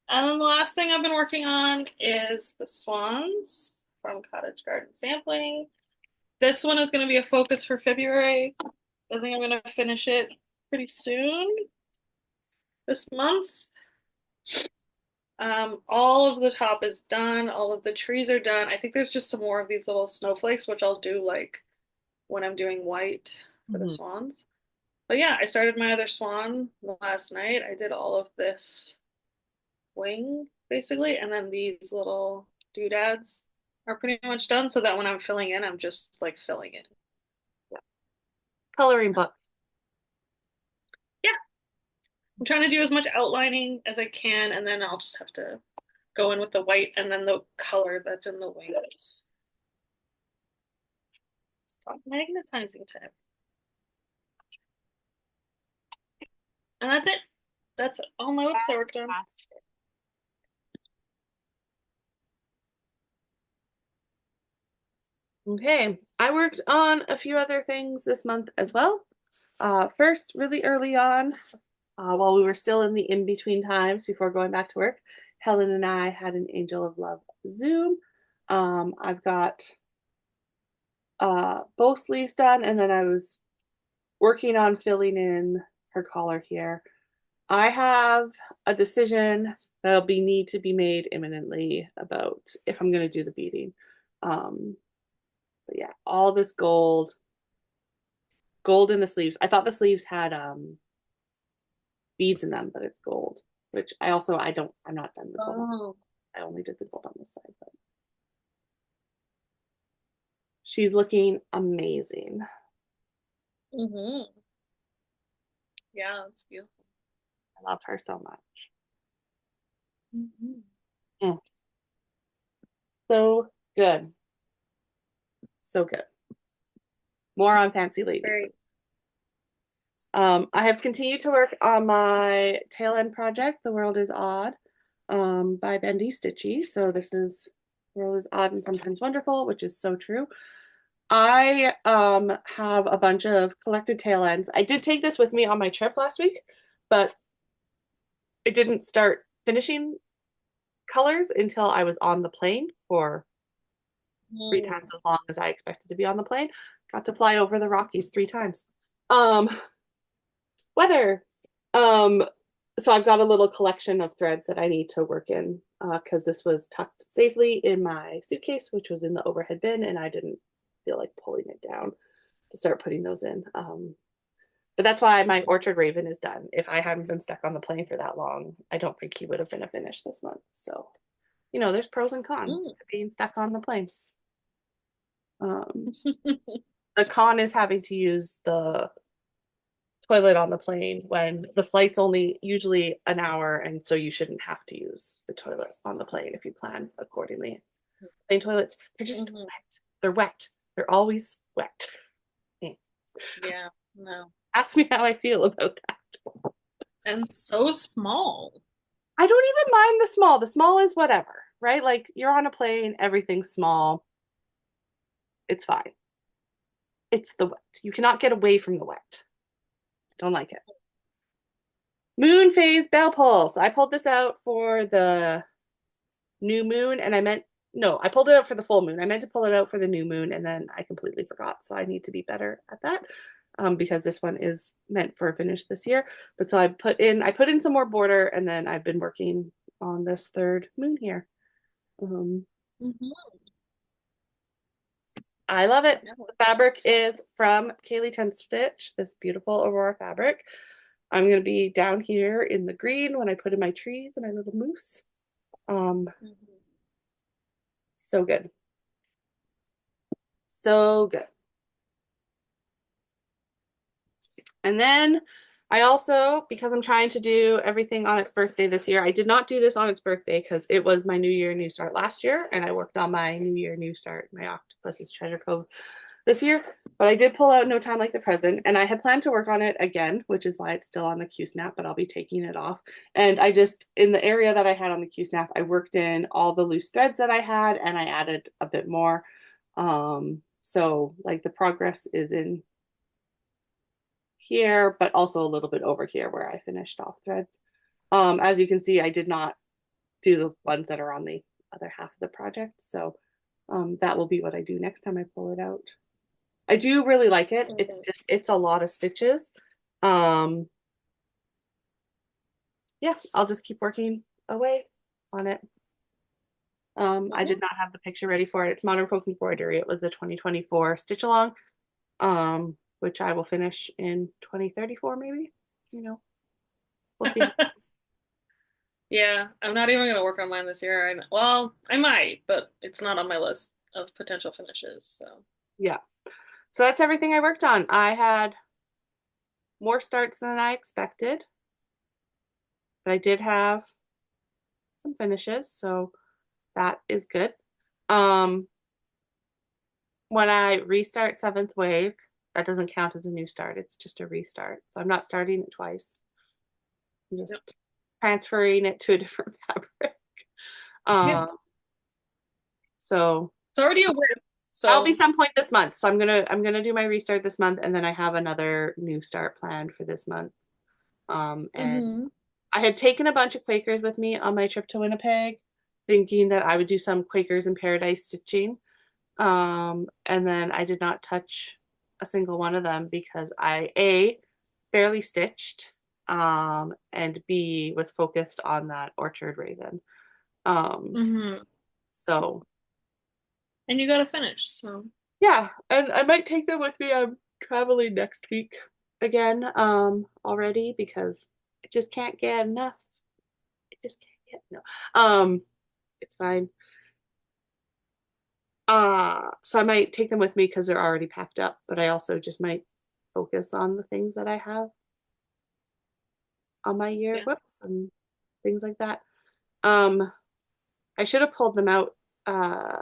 And then the last thing I've been working on is the swans from Cottage Garden Sampling. This one is going to be a focus for February. I think I'm going to finish it pretty soon this month. All of the top is done. All of the trees are done. I think there's just some more of these little snowflakes, which I'll do like when I'm doing white for the Mhm. swans. But yeah, I started my other swan last night. I did all of this wing basically, and then these little doodads are pretty much done so that when I'm filling in, I'm just like filling in. Coloring book. Yeah, I'm trying to do as much outlining as I can, and then I'll just have to go in with the white and then the color that's in the wings. Stop magnetizing time. And that's it. That's all my whips I worked on. Okay, I worked on a few other things this month as well. First, really early on, while we were still in the in-between times before going back to work, Helen and I had an Angel of Love Zoom. I've got both sleeves done, and then I was working on filling in her collar here. I have a decision that'll be need to be made imminently about if I'm going to do the beading. But yeah, all this gold in the sleeves. I thought the sleeves had beads in them, but it's gold, which I'm not done the gold. Oh. I only did the gold on this side, but she's looking amazing. Mm-hmm. Yeah, that's beautiful. I love her so much. Mm-hmm. Mm. So good. So good. More on Fancy Ladies. Very. I have continued to work on my tail end project, The World is Odd, by Bendy Stitchy. So this is The World is Odd and Sometimes Wonderful, which is so true. I have a bunch of collected tail ends. I did take this with me on my trip last week, but I didn't start finishing colors until I was on the plane for 3 times Mm. as long as I expected to be on the plane. Got to fly over the Rockies 3 times. Um, weather. Um, so I've got a little collection of threads that I need to work in because this was tucked safely in my suitcase, which was in the overhead bin, and I didn't feel like pulling it down to start putting those in. But that's why my Orchard Raven is done. If I hadn't been stuck on the plane for that long, I don't think he would have been a finish this month. So, there's pros and cons Mm. to being stuck on the plane. The con is having to use the toilet on the plane when the flight's only usually an hour, and so you shouldn't have to use the toilet on the plane if you plan accordingly. Plane toilets, they're just Mm-hmm. wet. They're wet. They're always wet. Yeah, no. Ask me how I feel about that. And so small. I don't even mind the small. The small is whatever, right? Like you're on a plane, everything's small. It's fine. It's the wet. You cannot get away from the wet. Don't like it. Moon phase bell pulse. I pulled this out for the new moon and I pulled it out for the full moon. I meant to pull it out for the new moon and then I completely forgot. So I need to be better at that. Because this one is meant for a finish this year. But so I put in some more border and then I've been working on this third moon here. Mm-hmm. I love it. Yeah. The fabric is from Kaylee Ten Stitch, this beautiful Aurora fabric. I'm going to be down here in the green when I put in my trees and my little moose. Um, Mm-hmm. so good. So good. And then I also, because I'm trying to do everything on its birthday this year, I did not do this on its birthday because it was my New Year, New Start last year, and I worked on my New Year, New Start, my Octopus's Treasure Cove this year. But I did pull out No Time Like the Present, and I had planned to work on it again, which is why it's still on the Q snap, but I'll be taking it off. And I just, in the area that I had on the Q snap, I worked in all the loose threads that I had, and I added a bit more. So like the progress is in here, but also a little bit over here where I finished off threads. As you can see, I did not do the ones that are on the other half of the project. So that will be what I do next time I pull it out. I do really like it. It's Mhm. just, it's a lot of stitches. Um, yeah, I'll just keep working away on it. I Mhm. did not have the picture ready for it. It's Modern Folk Embroidery. It was the 2024 stitch along, which I will finish in 2034, maybe. You know, we'll see. Yeah, I'm not even gonna work on mine this year. Well, I might, but it's not on my list of potential finishes. So. Yeah. So that's everything I worked on. I had more starts than I expected, but I did have some finishes, so that is good. Um, when I restart Seventh Wave, that doesn't count as a new start. It's just a restart. So I'm not starting it twice. I'm Yep. just transferring it to a different fabric. Yeah. Um, so It's already a win. that'll be So. some point this month. So I'm gonna do my restart this month, and then I have another new start planned for this month. And Hmm. I had taken a bunch of Quakers with me on my trip to Winnipeg, thinking that I would do some Quakers in Paradise stitching. And then I did not touch a single one of them because I A barely stitched, and B was focused on that Orchard Raven. Um, Hmm. so And you gotta finish. So. yeah, and I might take them with me. I'm traveling next week again, already because I just can't get enough. I just can't get no. It's fine. So I might take them with me because they're already packed up, but I also just might focus on the things that I have on my year Yeah. whoops and things like that. Um, I should have pulled them out. Uh,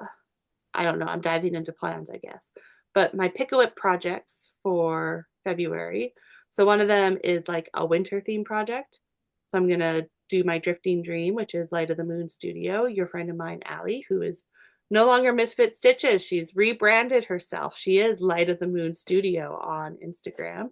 I don't know. I'm diving into plans, I guess. But my pick a whip projects for February. So one of them is like a winter theme project. So I'm gonna do my Drifting Dream, which is Light of the Moon Studio. Your friend of mine, Allie, who is no longer Misfit Stitches. She's rebranded herself. She is Light of the Moon Studio on Instagram.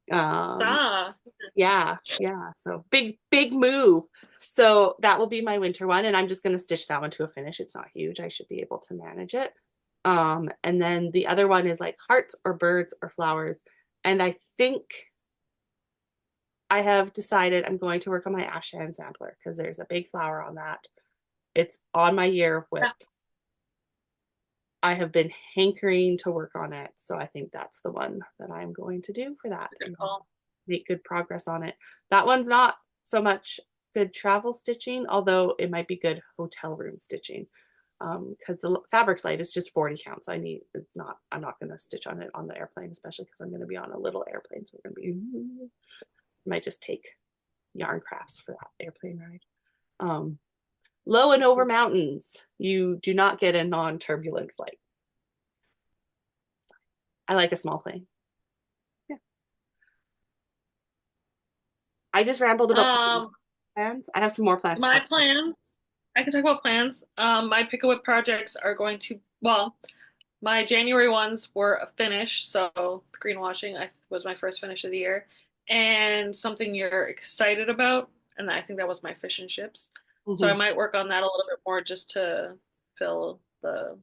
Um, Saw. yeah, yeah. So big move. So that will be my winter one, and I'm just gonna stitch that one to a finish. It's not huge. I should be able to manage it. And then the other one is like hearts or birds or flowers. And I think I have decided I'm going to work on my Ashan sampler because there's a big flower on that. It's on my year of Yeah, whips. I have been hankering to work on it, so I think that's the one that I'm going to do for that that's a good and call. make good progress on it. That one's not so much good travel stitching, although it might be good hotel room stitching. Because the fabric's light is just 40 counts. It's not, I'm not going to stitch on it on the airplane, especially because I'm going to be on a little airplane. So we're going to be, might just take yarn crafts for that airplane ride. Um, Low and over mountains, you do not get a non-turbulent flight. I like a small plane. Yeah. I just rambled about Um, plans. I have some more plans to my talk about. plans. I can talk about plans. My pick a whip projects are going to. Well, my January ones were a finish, so greenwashing was my first finish of the year, and something you're excited about, and I think that was my fish and chips. So I Mm-hmm. might work on that a little bit more just to fill the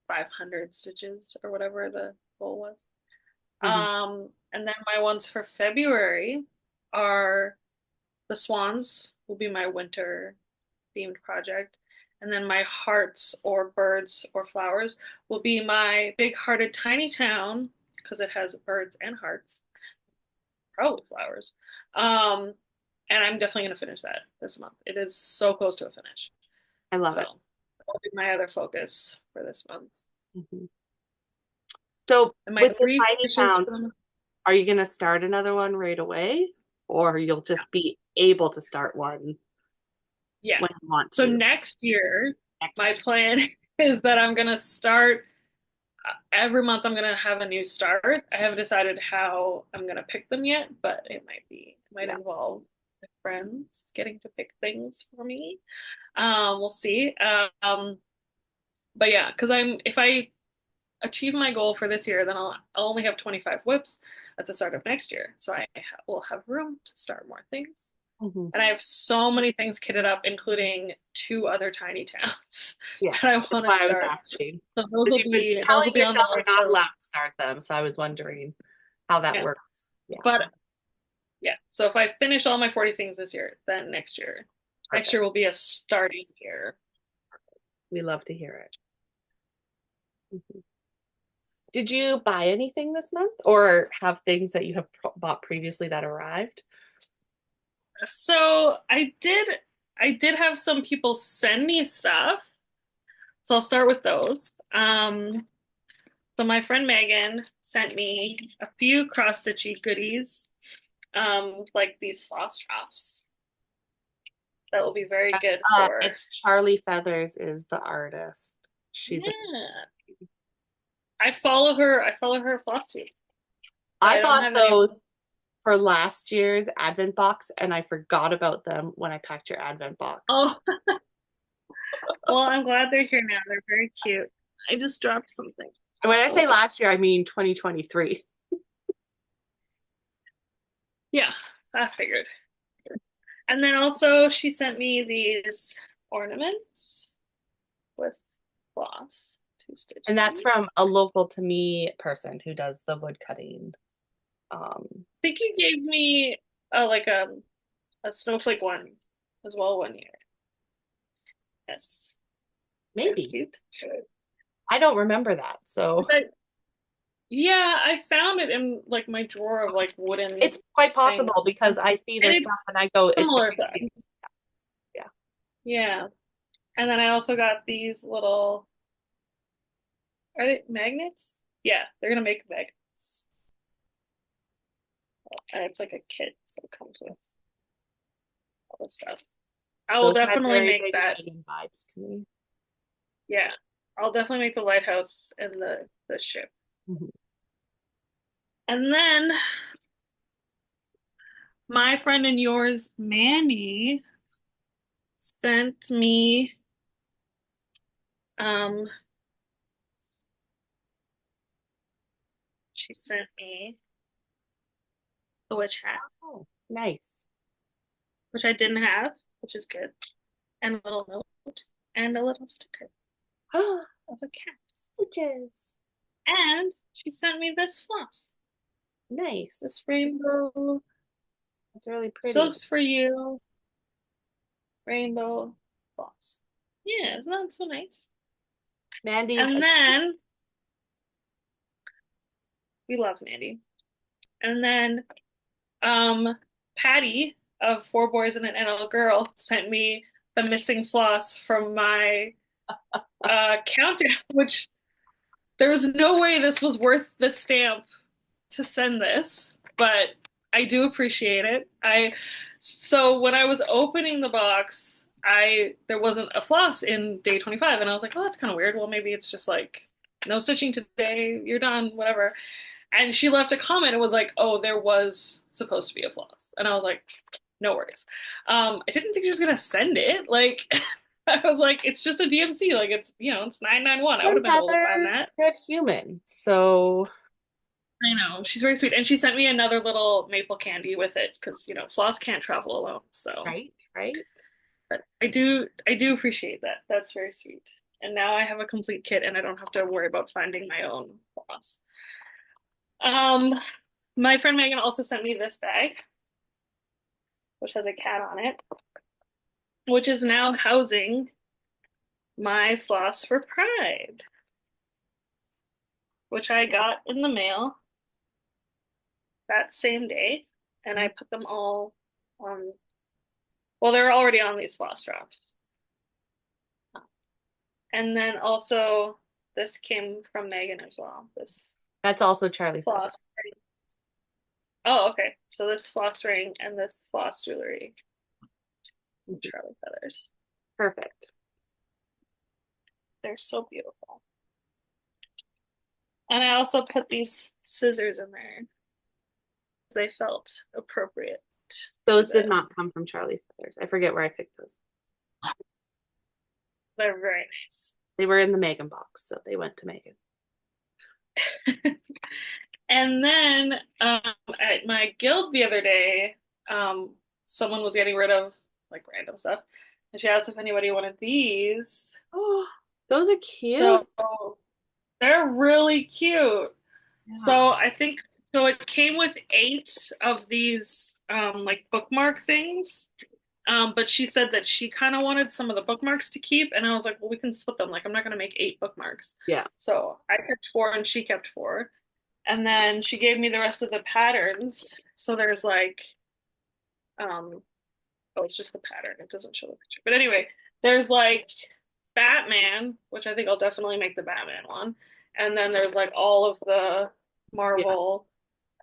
500 stitches or whatever the goal was. Mm-hmm. And then my ones for February are the swans will be my winter themed project. And then my hearts or birds or flowers will be my big hearted tiny town because it has birds and hearts, probably flowers. Um, and I'm definitely going to finish that this month. It is so close to a finish. I love So it. that'll be my other focus for this month. Mm-hmm. So And my with the three tiny finishes towns, for the month. are you going to start another one right away, or you'll just be able to start one Yeah. when you want So to next year, my next? plan is that I'm going to start every month I'm gonna have a new start. I haven't decided how I'm gonna pick them yet, but it might Yeah. involve friends getting to pick things for me. We'll see. But yeah, because if I achieve my goal for this year, then I'll only have 25 whips at the start of next year, so I will have room to start more things. Mhm. And I have so many things kitted up, including two other tiny towns Yeah, that I that's want to why I was start. asking. So those Because will you've been be those telling will be on the yourself you're list not of allowed to start them, so I was wondering how that yeah. works. Yeah, But yeah, so if I finish all my 40 things this year, then next perfect. year will be a starting year. We love to hear it. Mhm. Did you buy anything this month or have things that you have bought previously that arrived? So I did have some people send me stuff. So I'll start with those. So my friend Megan sent me a few cross-stitchy goodies, like these floss drops that will be very That's good for. it's Charlie Feathers is the artist. She's a Yeah, I follow her Flosstube, but I I don't bought have any. those for last year's advent box and I forgot about them when I packed your advent box. Oh, well, I'm glad they're here now. They're very cute. I just dropped something. And when I say last year, I mean 2023. Yeah, I figured. And then also she sent me these ornaments with floss to stitch And them. that's from a local to me person who does the wood cutting. Um, I think you gave me a snowflake one as well one year. Yes, they're maybe. cute. I don't remember that. So But yeah, I found it in like my drawer of like wooden it's quite things, possible because I see and their stuff it's and I go, it's similar very size. cute. Yeah. Yeah, and then I also got these little. Are they magnets? Yeah, they're gonna make magnets, and it's like a kit, so it comes with all this stuff. I will Those had definitely very make big that. Megan vibes to me. Yeah, I'll definitely make the lighthouse and the ship. Mhm. And then my friend and yours, Manny, sent me um she sent me the witch hat, Oh, nice. which I didn't have, which is good, and a little note and a little sticker of a cat. Stitches. And she sent me this floss, Nice. this rainbow That's really pretty. silks for you rainbow floss. Yeah, isn't that so nice? Mandy And has then we love Mandy. And then Patty of Four Boys and a Girl sent me the missing floss from my countdown, which there was no way this was worth the stamp to send this, but I do appreciate it. I so when I was opening the box, I there wasn't a floss in day 25, and I was like, "Oh, that's kind of weird. Well, maybe it's just like no stitching today. You're done, whatever." And she left a comment. It was like, "Oh, there was supposed to be a floss," and I was like, "No worries." I didn't think she was gonna send it. Like, I was like, "It's just a DMC. Like, it's 991. I would have been able to find another that." good human. So, I know. She's very sweet. And she sent me another little maple candy with it because, Floss can't travel alone. So, right, right. but I do appreciate that. That's very sweet. And now I have a complete kit and I don't have to worry about finding my own Floss. Um, my friend Megan also sent me this bag, which has a cat on it, which is now housing my Floss for Pride, which I got in the mail that same day. And I put them all on, well, they're already on these floss drops. And then also this came from Megan as well. This That's also Charlie Feather. floss ring. Oh, okay. So this floss ring and this floss jewelry from Charlie Feathers. Perfect. They're so beautiful. And I also put these scissors in there. They felt appropriate for Those did the. not come from Charlie Feathers. I forget where I picked those. They're very nice. They were in the Megan box, so they went to Megan. And then at my guild the other day, someone was getting rid of like random stuff. And she asked if anybody wanted these. Oh, those are cute. So they're really cute. Yeah. So I think so it came with eight of these like bookmark things. But she said that she kind of wanted some of the bookmarks to keep, and I was like, well, we can split them. Like, I'm not gonna make eight bookmarks. Yeah. So I kept four and she kept four. And then she gave me the rest of the patterns. So there's like, oh, it's just the pattern. It doesn't show the picture. But anyway, there's like Batman, which I think I'll definitely make the Batman one. And then there's like all of the Yeah. Marvel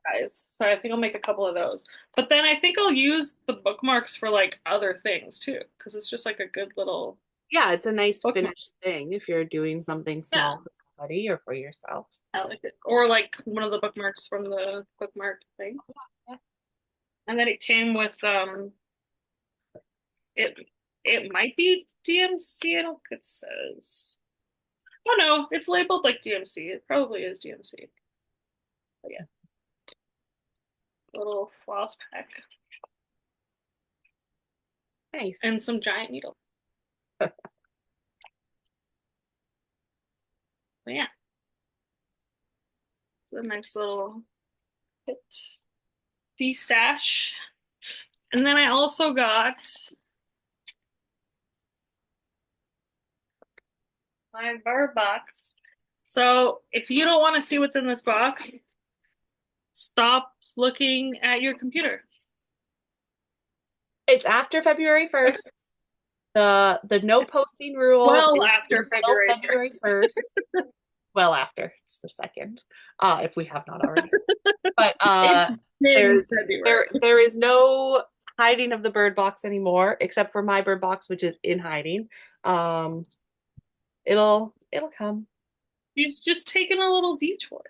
guys. So I think I'll make a couple of those. But then I think I'll use the bookmarks for like other things too, because it's just like a good little Yeah, it's a nice bookmark. finished thing if you're doing something Yeah, small for somebody or for yourself. I like it. Or like one of the bookmarks from the bookmark thing. Yeah. And then it came with it it might be DMC. I don't think it says. Oh no, it's labeled like DMC. It probably is DMC. But yeah, little floss pack Nice. and some giant needles. But yeah, it's a nice little kit. De-stash. And then I also got my bird box. So if you don't want to see what's in this box, stop looking at your computer. It's after February 1st. The no It's posting rule well is after until February February 1st. 1st. Well after. It's the second. If we have not already. But It's been there's February. there is no hiding of the bird box anymore, except for my bird box, which is in hiding. Um, it'll come. He's just taking a little detour.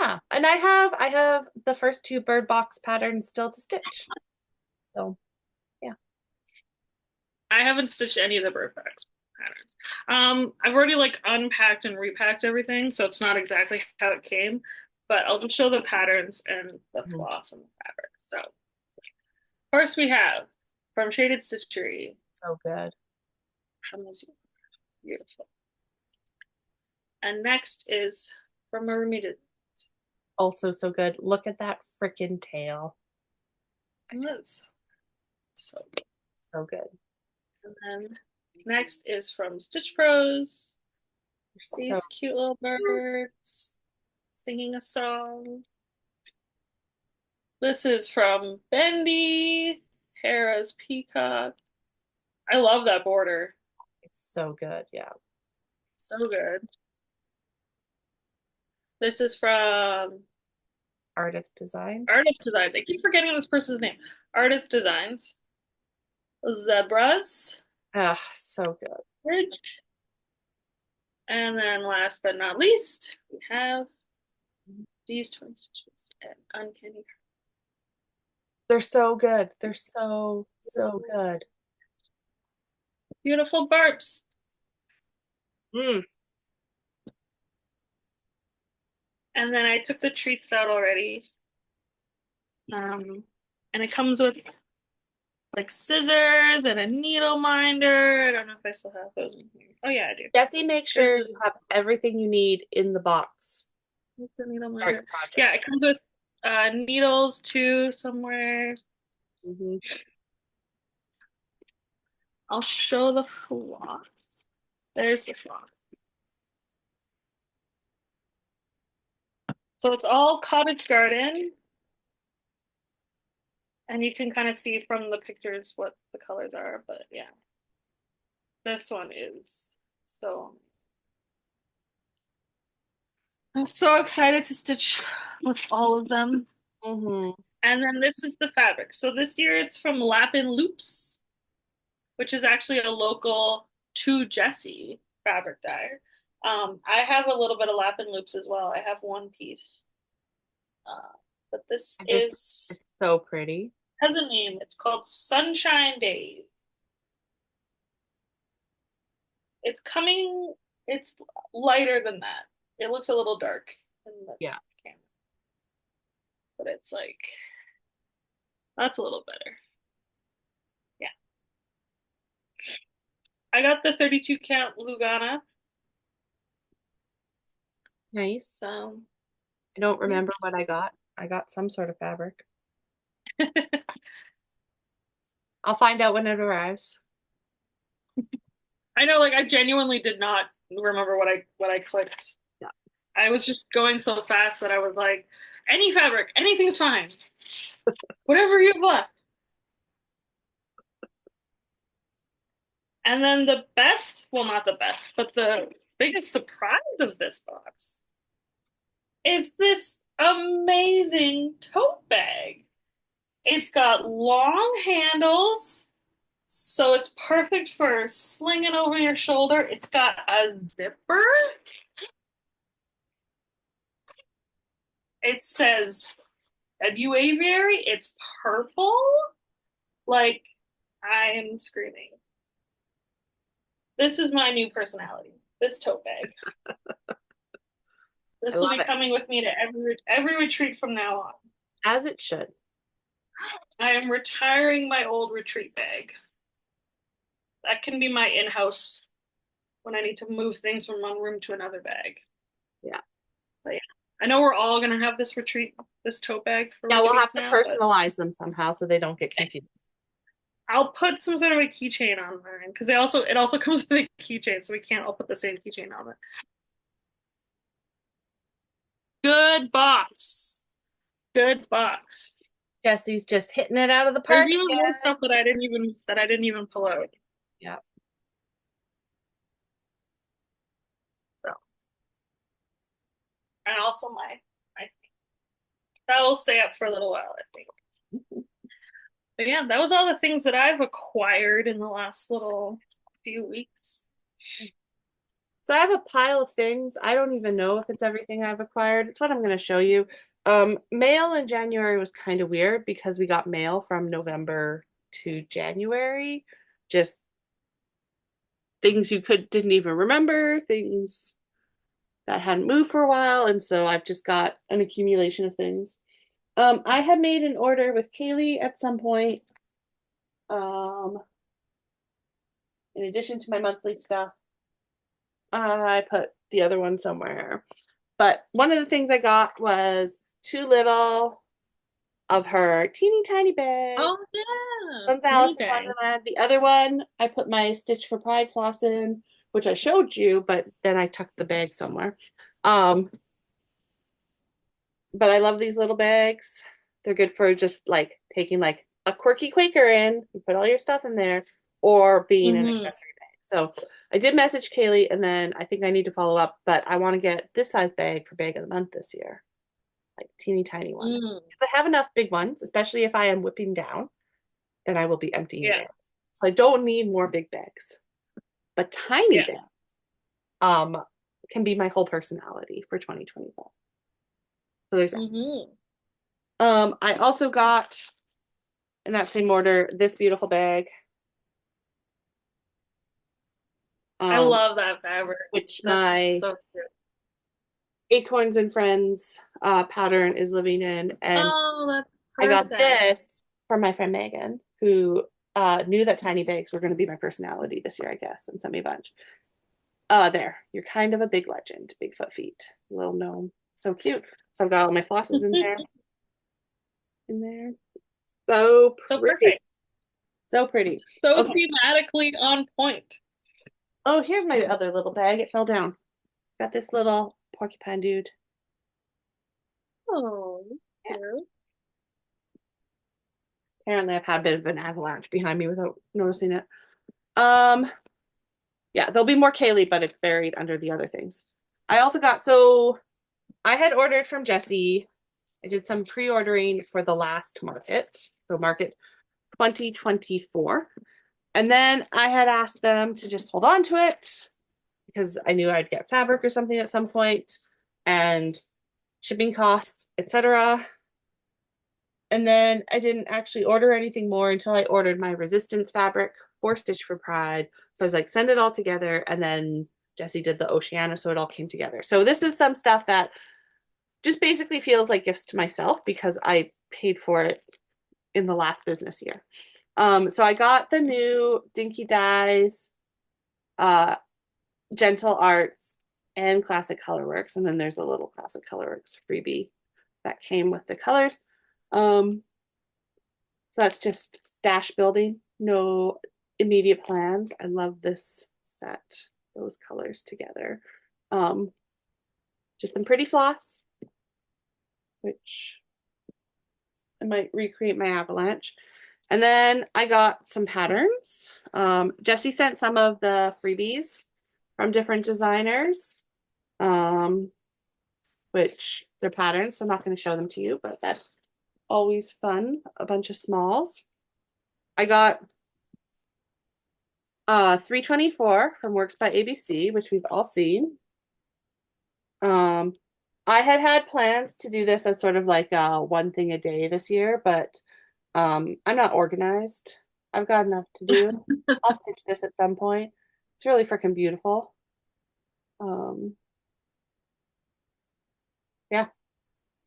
Yeah, and I have the first two bird box patterns still to stitch. So yeah. I haven't stitched any of the bird box patterns. I've already like unpacked and repacked everything, so it's not exactly how it came, but I'll just show the patterns and the Mhm. floss and the fabric. So first we have from Shaded Stitchery. So good. Beautiful. And next is from Mermaid. Also so good. Look at that freaking tail. That's so good. So good. And then next is from Stitch Pros. So These cute little birds singing a song. This is from Bendy, Hera's Peacock. I love that border. it's so good. Yeah. So good. This is from Artist designs. Artist Designs. I keep forgetting this person's name. Artist Designs. Zebras. Ah, so good. Bridge. And then last but not least, we have these 20 stitches and Uncanny. They're so good. They're so good. Beautiful barbs. Mm. And then I took the treats out already. And it comes with like scissors and a needle minder. I don't know if I still have those in here. Oh yeah, I do. Jesse, make sure you have everything you need in the box. What's the needle Start minder? your project. Yeah, it comes with needles too somewhere. Mhm. I'll show the floss. There's the floss. So it's all Cottage Garden. And you can kind of see from the pictures what the colors are, but yeah. This one is so. I'm so excited to stitch with all of them. Mhm. And then this is the fabric. So this year it's from Lapin Loops, which is actually a local to Jessie fabric dyer. I have a little bit of Lapin Loops as well. I have one piece. But this is It's so pretty. has a name. It's called Sunshine Days. It's coming, it's lighter than that. It looks a little dark in the Yeah. camera, but it's like that's a little better. I got the 32 count Lugana. Nice. So I don't yeah. remember what I got. I got some sort of fabric. I'll find out when it arrives. I know, like I genuinely did not remember what I clicked. Yeah. I was just going so fast that I was like, any fabric, anything's fine. Whatever you've left. And then the best, well, not the best, but the biggest surprise of this box is this amazing tote bag. It's got long handles, so it's perfect for slinging over your shoulder. It's got a zipper. It says a new aviary. It's purple. Like, I'm screaming. This is my new personality. This tote bag. I This will love be it. coming with me to every retreat from now on. As it should. I am retiring my old retreat bag. That can be my in-house when I need to move things from one room to another bag. Yeah. But yeah, I know we're all gonna have this tote bag for Yeah, we'll have retreats to now, but personalize them somehow so they don't get confused. I'll put some sort of a keychain on mine because it also comes with a keychain, so we can't all put the same keychain on it. Good box. Good box. Jesse's just hitting it out of the There's park even more again. stuff that I didn't even pull out. Yeah. So, and also my that will stay up for a little while, I think. But yeah, that was all the things that I've acquired in the last little few weeks. So I have a pile of things. I don't even know if it's everything I've acquired. It's what I'm going to show you. Mail in January was kind of weird because we got mail from November to January. Just things you could didn't even remember, things that hadn't moved for a while, and so I've just got an accumulation of things. I had made an order with Kaylee at some point. Um, in addition to my monthly stuff, I put the other one somewhere. But one of the things I got was too little of her teeny tiny bag. Oh yeah, One's mini Alice in bag. Wonderland. The other one, I put my Stitch for Pride floss in, which I showed you, but then I tucked the bag somewhere. Um, but I love these little bags. They're good for just like taking like a quirky Quaker in, you put all your stuff in there, or being an Mm-hmm. accessory bag. So I did message Kaylee, and then I think I need to follow up, but I want to get this size bag for bag of the month this year, like teeny tiny ones. Mm. Because I have enough big ones, especially if I am whipping down, then I will be emptying Yeah, bags. So I don't need more big bags. But tiny yeah. bags um can be my whole personality for 2024. So there's that. Mm-hmm. I also got in that same order this beautiful bag. I Um, love that fabric. which That's my so cute. Acorns and Friends pattern is living in. And Oh, that's I got perfect. this from my friend Megan, who knew that tiny bags were going to be my personality this year, I guess, and sent me a bunch. There, you're kind of a big legend, Bigfoot feet, little gnome, so cute. So I've got all my flosses in there. So So pretty, perfect. so pretty. So Okay. thematically on point. Oh, here's my other little bag. It fell down. Got this little porcupine dude. Oh, Yeah. cute. Apparently, I've had a bit of an avalanche behind me without noticing it. Um, yeah, there'll be more Kaylee, but it's buried under the other things. I also got so I had ordered from Jesse. I did some pre-ordering for the last market, so market 2024. And then I had asked them to just hold on to it because I knew I'd get fabric or something at some point and shipping costs, etc. And then I didn't actually order anything more until I ordered my resistance fabric for Stitch for Pride. So I was like, send it all together. And then Jesse did the Oceana, so it all came together. So this is some stuff that just basically feels like gifts to myself because I paid for it in the last business year. So I got the new Dinky Dyes uh, Gentle Arts, and Classic Colorworks. And then there's a little Classic Colorworks freebie that came with the colors. So that's just stash building, no immediate plans. I love this set, those colors together. Um, just some pretty floss, which I might recreate my avalanche. And then I got some patterns. Jesse sent some of the freebies from different designers, um, which they're patterns, so I'm not going to show them to you, but that's always fun. A bunch of smalls. I got 324 from Works by ABC, which we've all seen. Um, I had plans to do this as sort of like one thing a day this year, but I'm not organized. I've got enough to do. I'll stitch this at some point. It's really freaking beautiful. Um, yeah,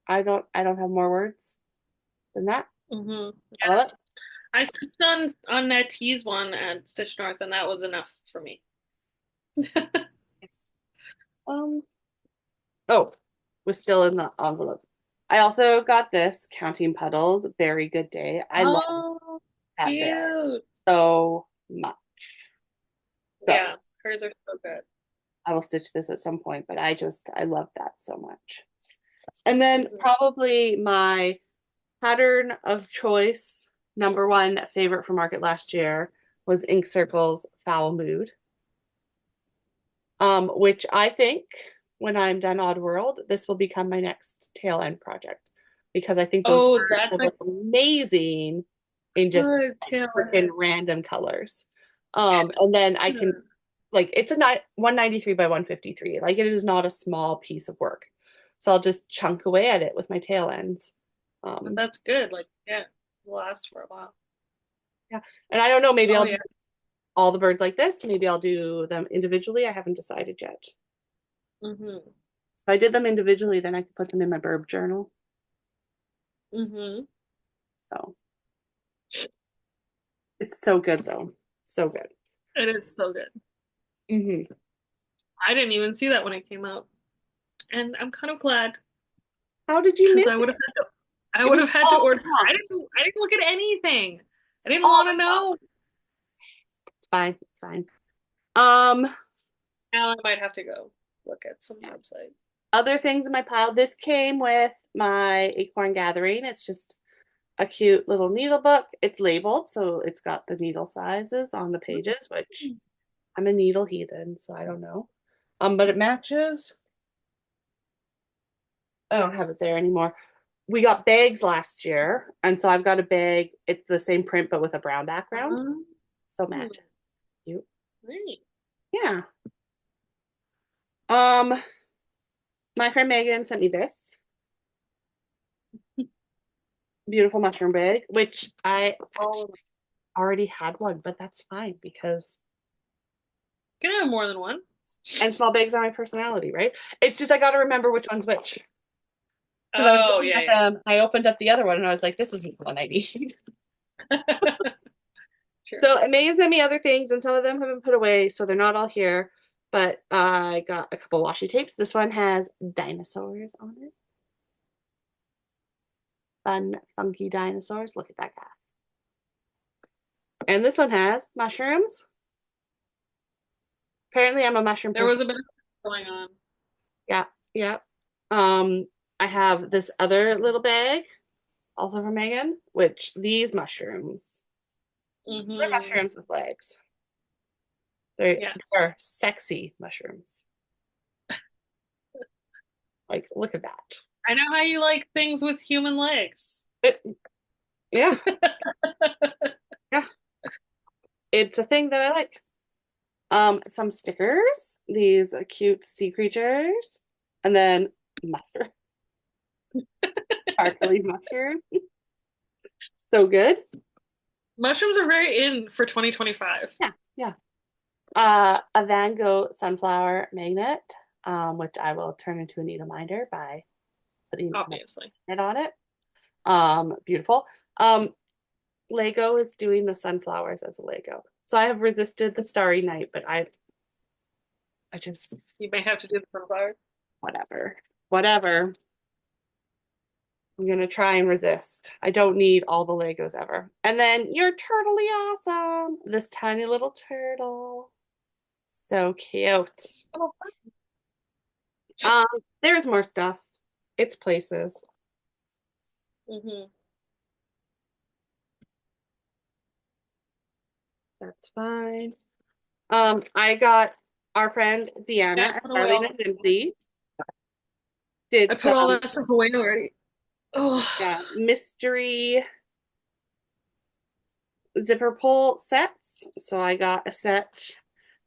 I don't have more words than that. Hmm. I love it. I stitched on that tease one at Stitch North, and that was enough for me. It's, um, oh, was still in the envelope. I also got this Counting Puddles, Very Good Day. I love Oh, that bag cute. so much. So Yeah, hers are so good. I will stitch this at some point, but I love that so much. And then Mhm. probably my pattern of choice, number one favorite for market last year was Ink Circle's Foul Mood, which I think when I'm done Odd World, this will become my next tail end project because I think those Oh, birds that's will a look amazing in just good tail freaking end. random colors. And then I can Hmm. like it's a 193 by 153. Like it is not a small piece of work. So I'll just chunk away at it with my tail ends. But Um, that's good. Like, yeah, it'll last for a while. yeah. And I don't know, maybe Oh, I'll do yeah. all the birds like this. Maybe I'll do them individually. I haven't decided yet. Hmm. If I did them individually, then I could put them in my burb journal. Hmm. So it's so good though. So good. It is so good. Hmm. I didn't even see that when it came out, and I'm kind of glad How did you because miss I would it? have had to. I It would was have had to all the order. I time. didn't. I didn't look at anything. I didn't All want the to time. know. It's fine. It's fine. Um, Now I might have to go look at some yeah. website. Other things in my pile. This came with my Acorn Gathering. It's just a cute little needle book. It's labeled, so it's got the needle sizes on the pages, which I'm a needle heathen, so I don't know. But it matches. I don't have it there anymore. We got bags last year, and so I've got a bag. It's the same print but with a brown background, Um, so match. Cute. Right. Yeah. Um, my friend Megan sent me this beautiful mushroom bag, which I Oh, actually already had one, but that's fine because can I have more than one? and small bags are my personality, right? It's just I got to remember which one's which because I was Oh, looking yeah, at them. I opened up the other one and I was like, this isn't the one I need. yeah. Sure. So Megan sent me other things, and some of them have been put away, so they're not all here. But I got a couple washi tapes. This one has dinosaurs on it. Fun, funky dinosaurs. Look at that guy. And this one has mushrooms. Apparently, I'm a mushroom There person. was a bit of going on. Yeah, yeah. Um, I have this other little bag, also from Megan, which these mushrooms, they're Hmm. mushrooms with legs. They're, Yeah. they're sexy mushrooms. Like, look at that. I know how you like things with human legs. It, yeah, yeah. It's a thing that I like. Some stickers, these cute sea creatures, and then mushroom, sparkly mushroom. So good. Mushrooms are very in for 2025. Yeah, yeah. A Van Gogh sunflower magnet, which I will turn into a needle minder by putting a Obviously. magnet on it. Beautiful. Lego is doing the sunflowers as a Lego. So I have resisted the Starry Night, but I I just, You may have to do the sunflower. whatever, whatever. I'm gonna try and resist. I don't need all the Legos ever. And then you're totally awesome. This tiny little turtle. So cute. Oh. Um, there's more stuff. It's places. Hmm. That's fine. I got our friend Yeah, Deanna I at put away Starling all. and Lindsay did I put all some, that stuff away already. Oh. yeah, mystery zipper pull sets. So I got a set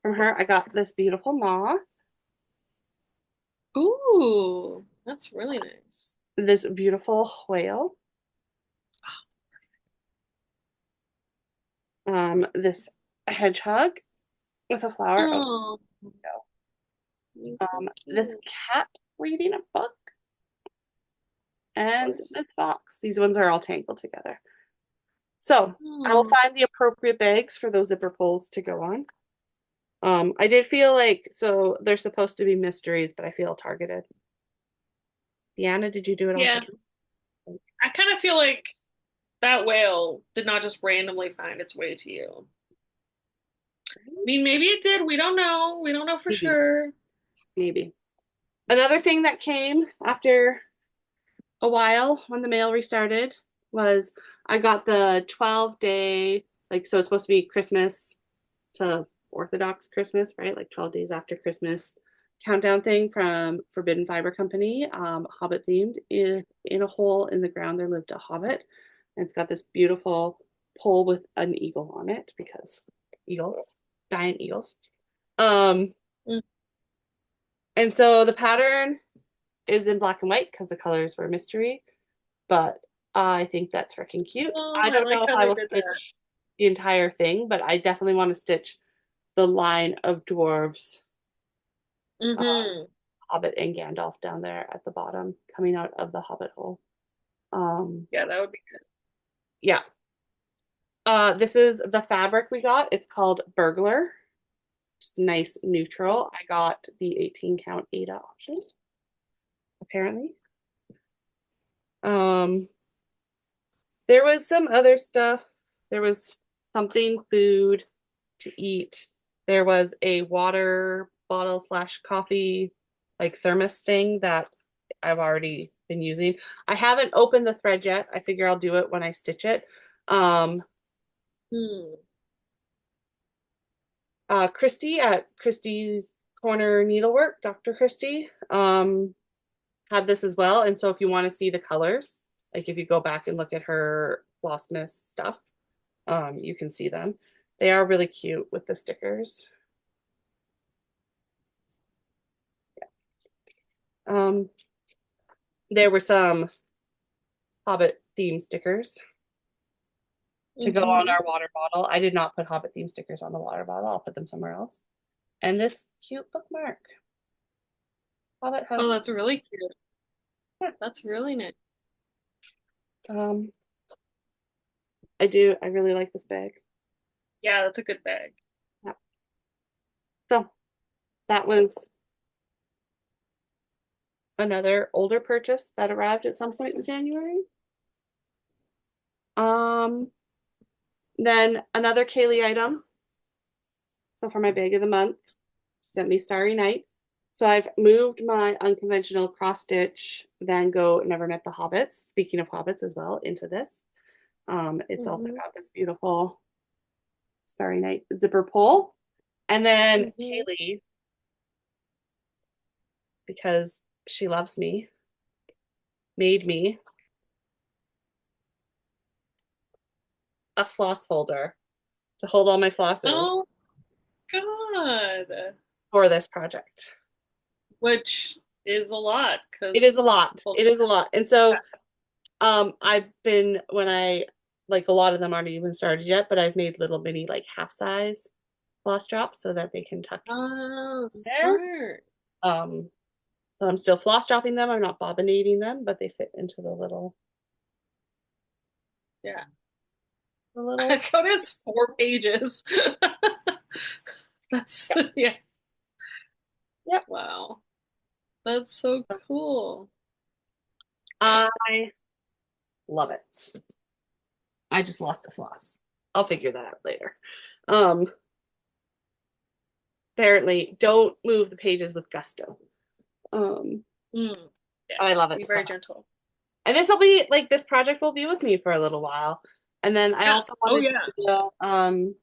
from her. I got this beautiful moth, Ooh, that's really nice. this beautiful whale, this hedgehog with a flower. Oh, Oh, it's so this cute. cat reading a book, Of and course. this box. These ones are all tangled together. So I will Oh, find the appropriate bags for those zipper pulls to go on. I did feel like so they're supposed to be mysteries, but I feel targeted. Deanna, did you do it all for yeah. I kind of feel like that whale did not just randomly find its way to you. I mean, maybe it did. We don't know. We don't know for maybe? sure. Maybe. Another thing that came after a while when the mail restarted was I got the 12-day, like, so it's supposed to be Christmas to Orthodox Christmas, right? Like 12 days after Christmas countdown thing from Forbidden Fiber Company, Hobbit themed. In a hole in the ground, there lived a hobbit. And it's got this beautiful pole with an eagle on it because eagles, giant eagles. Um, Mm. and so the pattern is in black and white because the colors were mystery, but I think that's freaking cute. Oh, I I don't like know if how I they will did that. stitch the entire thing, but I definitely want to stitch the line of dwarves, Hmm. Hobbit and Gandalf down there at the bottom, coming out of the Hobbit hole. Um, Yeah, that would be good. yeah. This is the fabric we got. It's called Burglar. Just nice Oh. neutral. I got the 18 count Ada option, apparently. Um, there was some other stuff. There was something food to eat. There was a water bottle slash coffee like thermos thing that I've already been using. I haven't opened the thread yet. I figure I'll do it when I stitch it. Um, Hmm. Christy at Christy's Corner Needlework, Dr. Christy, had this as well. And so if you want to see the colors, like if you go back and look at her Flossmas stuff, you can see them. They are really cute with the stickers. Um, there were some Hobbit theme stickers to go on Hmm. our water bottle. I did not put Hobbit theme stickers on the water bottle. I'll put them somewhere else. And this cute bookmark, Hobbit Oh, House. that's really cute. Yeah. That's really nice. Um, I really like this bag. Yeah, that's a good bag. Yeah. So that was another older purchase that arrived at some point in January. Um, then another Kaylee item. So for my bag of the month, sent me Starry Night. So I've moved my unconventional cross stitch Van Gogh Never Met the Hobbits, speaking of hobbits as well, into this. It's also Hmm. got this beautiful Starry Night zipper pull. And then Hmm. Kaylee, because she loves me, made me a floss holder to hold all my flosses Oh, God. for this project. Which is a lot It is a because lot. hold It is a lot. And so I've been when I like a lot of them aren't even started yet, but I've made little mini like half size floss drops so that they can tuck oh, in there. smart. Um, so I'm still floss dropping them. I'm not bobbinating them, but they fit into Yeah. the little. Code is 4 pages. That's Yeah. yeah. Yep. Wow. That's so cool. I love it. I just lost a floss. I'll figure that out later. Um, apparently, don't move the pages with gusto. Um, Mm. Yeah. I love Be it so very much. gentle. And this will be like this project will be with me for a little while. And then I Yeah. also Oh wanted to yeah. do the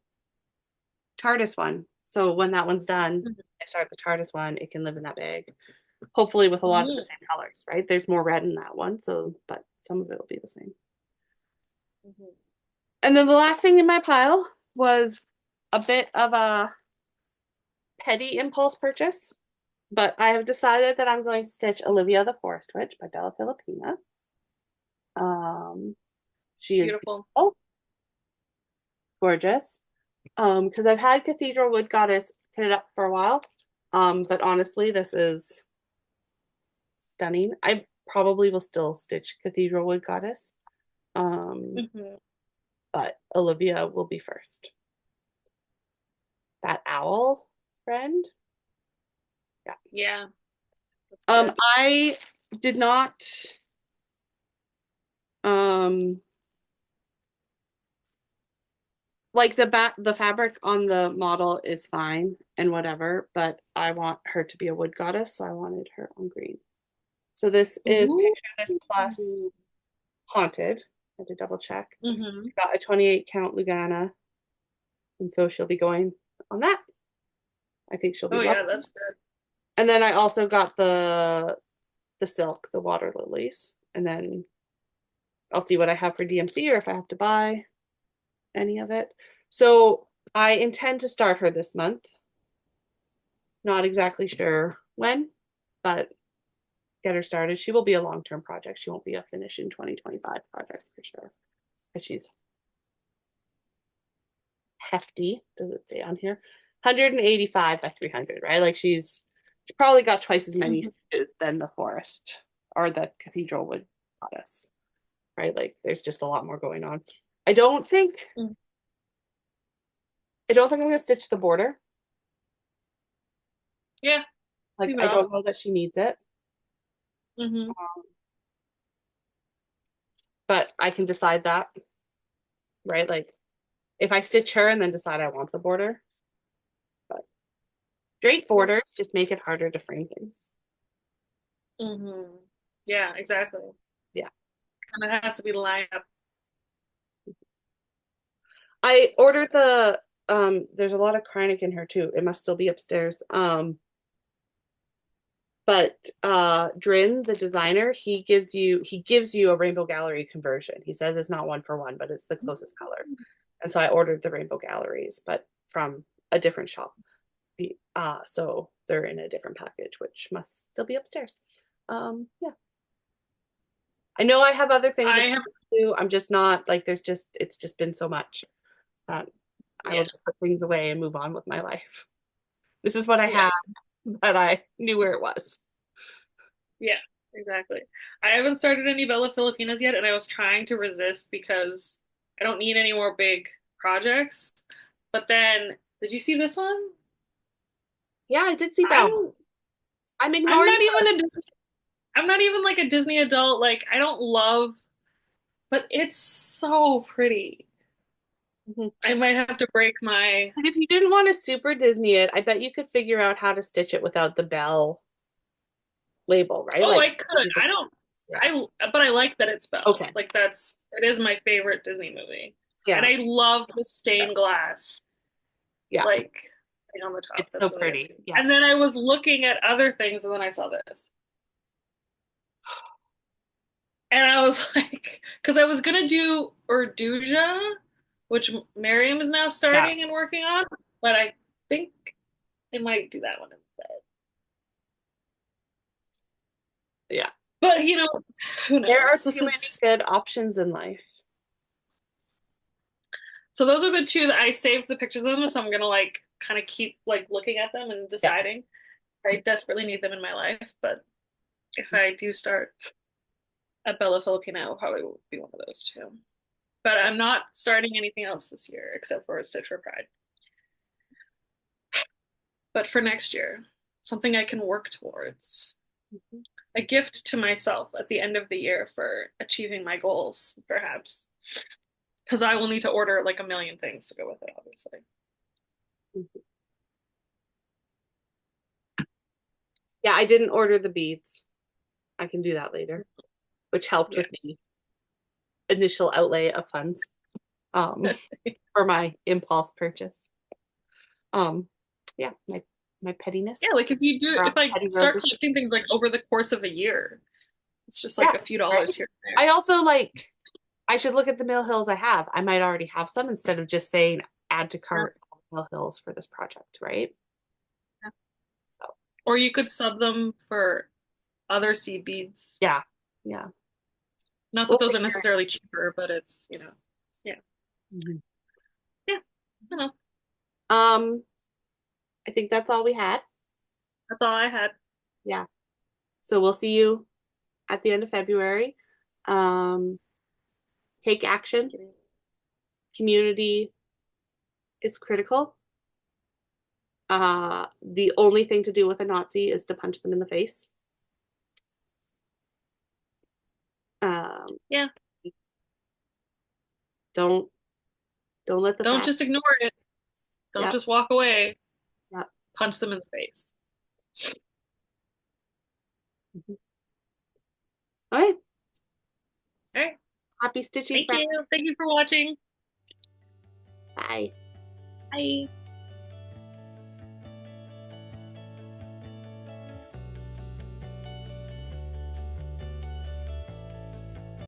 TARDIS one. So when that one's done, I start the TARDIS one, it can live in that bag. Hopefully with a lot of the Mm-hmm. same colors, right? There's more red in that one, so but some of it will be the same. Mm-hmm. And then the last thing in my pile was a bit of a petty impulse purchase, but I have decided that I'm going to stitch Olivia the Forest Witch by Bella Filipina. Um, she is Beautiful. beautiful, gorgeous. Because I've had Cathedral Wood Goddess put it up for a while. But honestly, this is stunning. I probably will still stitch Cathedral Wood Goddess. Um, Mm-hmm. but Olivia will be first. That owl friend. Yeah. Yeah, that's good. I did not um like the fabric on the model is fine and whatever, but I want her to be a wood goddess, so I wanted her on green. So this is Ooh. picture this plus haunted. I had to double check. Mm-hmm. Got a 28 count Lugana, and so she'll be going on that. I think she'll be Oh yeah, lovely. that's good. And then I also got the silk, the water lilies, and then I'll see what I have for DMC or if I have to buy any of it. So I intend to start her this month. Not exactly sure when, but get her started. She will be a long-term project. She won't be a finish in 2025 project for sure. But she's hefty, does it say on here? 185 by 300, right? Like she probably got twice as many Mm-hmm. stitches than the forest or the cathedral would goddess, right? Like there's just a lot more going on. I don't think I don't think I'm gonna stitch the border. Yeah, Like leave it I off. don't know that she needs it, Mm-hmm. but I can decide that, right? Like if I stitch her and then decide I want the border, but straight Yeah. borders just make it harder to frame things. Mm-hmm. Yeah, exactly. Yeah. And it has to be lined up. I ordered there's a lot of Kreinik in here too. It must still be upstairs. But Drin, the designer, he gives you a rainbow gallery conversion. He says it's not one for one, but it's the closest color. And so I ordered the rainbow galleries, but from a different shop. So they're in a different package, which must still be upstairs. Yeah. I know I have other things that I have, I do. I'm just not like it's just been so much that I yeah, will just put things away and move on with my life. This is what I yeah, had, but I knew where it was. yeah, exactly. I haven't started any Bella Filipinas yet, and I was trying to resist because I don't need any more big projects. But then, did you see this one? Yeah, I did see that one. I'm I'm I'm ignoring not even a Disney, I'm not even like a Disney adult. Like I don't love, but it's so pretty. the. I might have to break my. Like if you didn't want to super Disney it, I bet you could figure out how to stitch it without the Belle label, right? Oh, Like, I could. I don't. yeah. But I like that it's Belle. Okay. Like it is my favorite Disney movie, and Yeah. I love the stained glass Yeah. like thing on the top. It's so That's really pretty. amazing. Yeah. And then I was looking at other things, and then I saw this, and I was like, because I was gonna do Urduja, which Miriam is now Yeah. starting and working on, but I think I might do that one instead. Yeah. But who There are knows? This too many is good options in life. so those are good too. That I saved the pictures of them, so I'm gonna like kind of keep like looking at them and Yeah. deciding. I desperately need them in my life, but if I do start a Bella Filipina, it will probably be one of those two. But I'm not starting anything else this year except for Stitch for Pride. But for next year. something I can work towards. Mhm. A gift to myself at the end of the year for achieving my goals, perhaps. Because I will need to order like a million things to go with it, obviously. Mhm. Yeah, I didn't order the beads. I can do that later, which helped Yeah. with the initial outlay of funds for my impulse purchase. Um, yeah, my Yeah, pettiness. like We're on if I petty road start collecting things like over the course of a year, it's just yeah, like a few right. dollars here and I there. also like I should look at the Mill Hills I have. I might already have some instead of just saying add to Yeah. cart Mill Hills for this project, right? Yeah. So Or you could sub them for other seed beads. yeah, yeah. Not that We'll those are figure necessarily cheaper, but yeah, it. Mhm. yeah. I know. Um, I think that's all we had. That's all I had. Yeah. So we'll see you at the end of February. Um, take action. Community is critical. The only thing to do with a Nazi is to punch them in the face. Um, Yeah. don't don't let the Don't fact. just ignore it. Don't Yep. just walk away. Yep. Punch them in the face. Mhm. All right. All right. Happy stitching, Thank friend. you. Thank you for watching. Bye. Bye.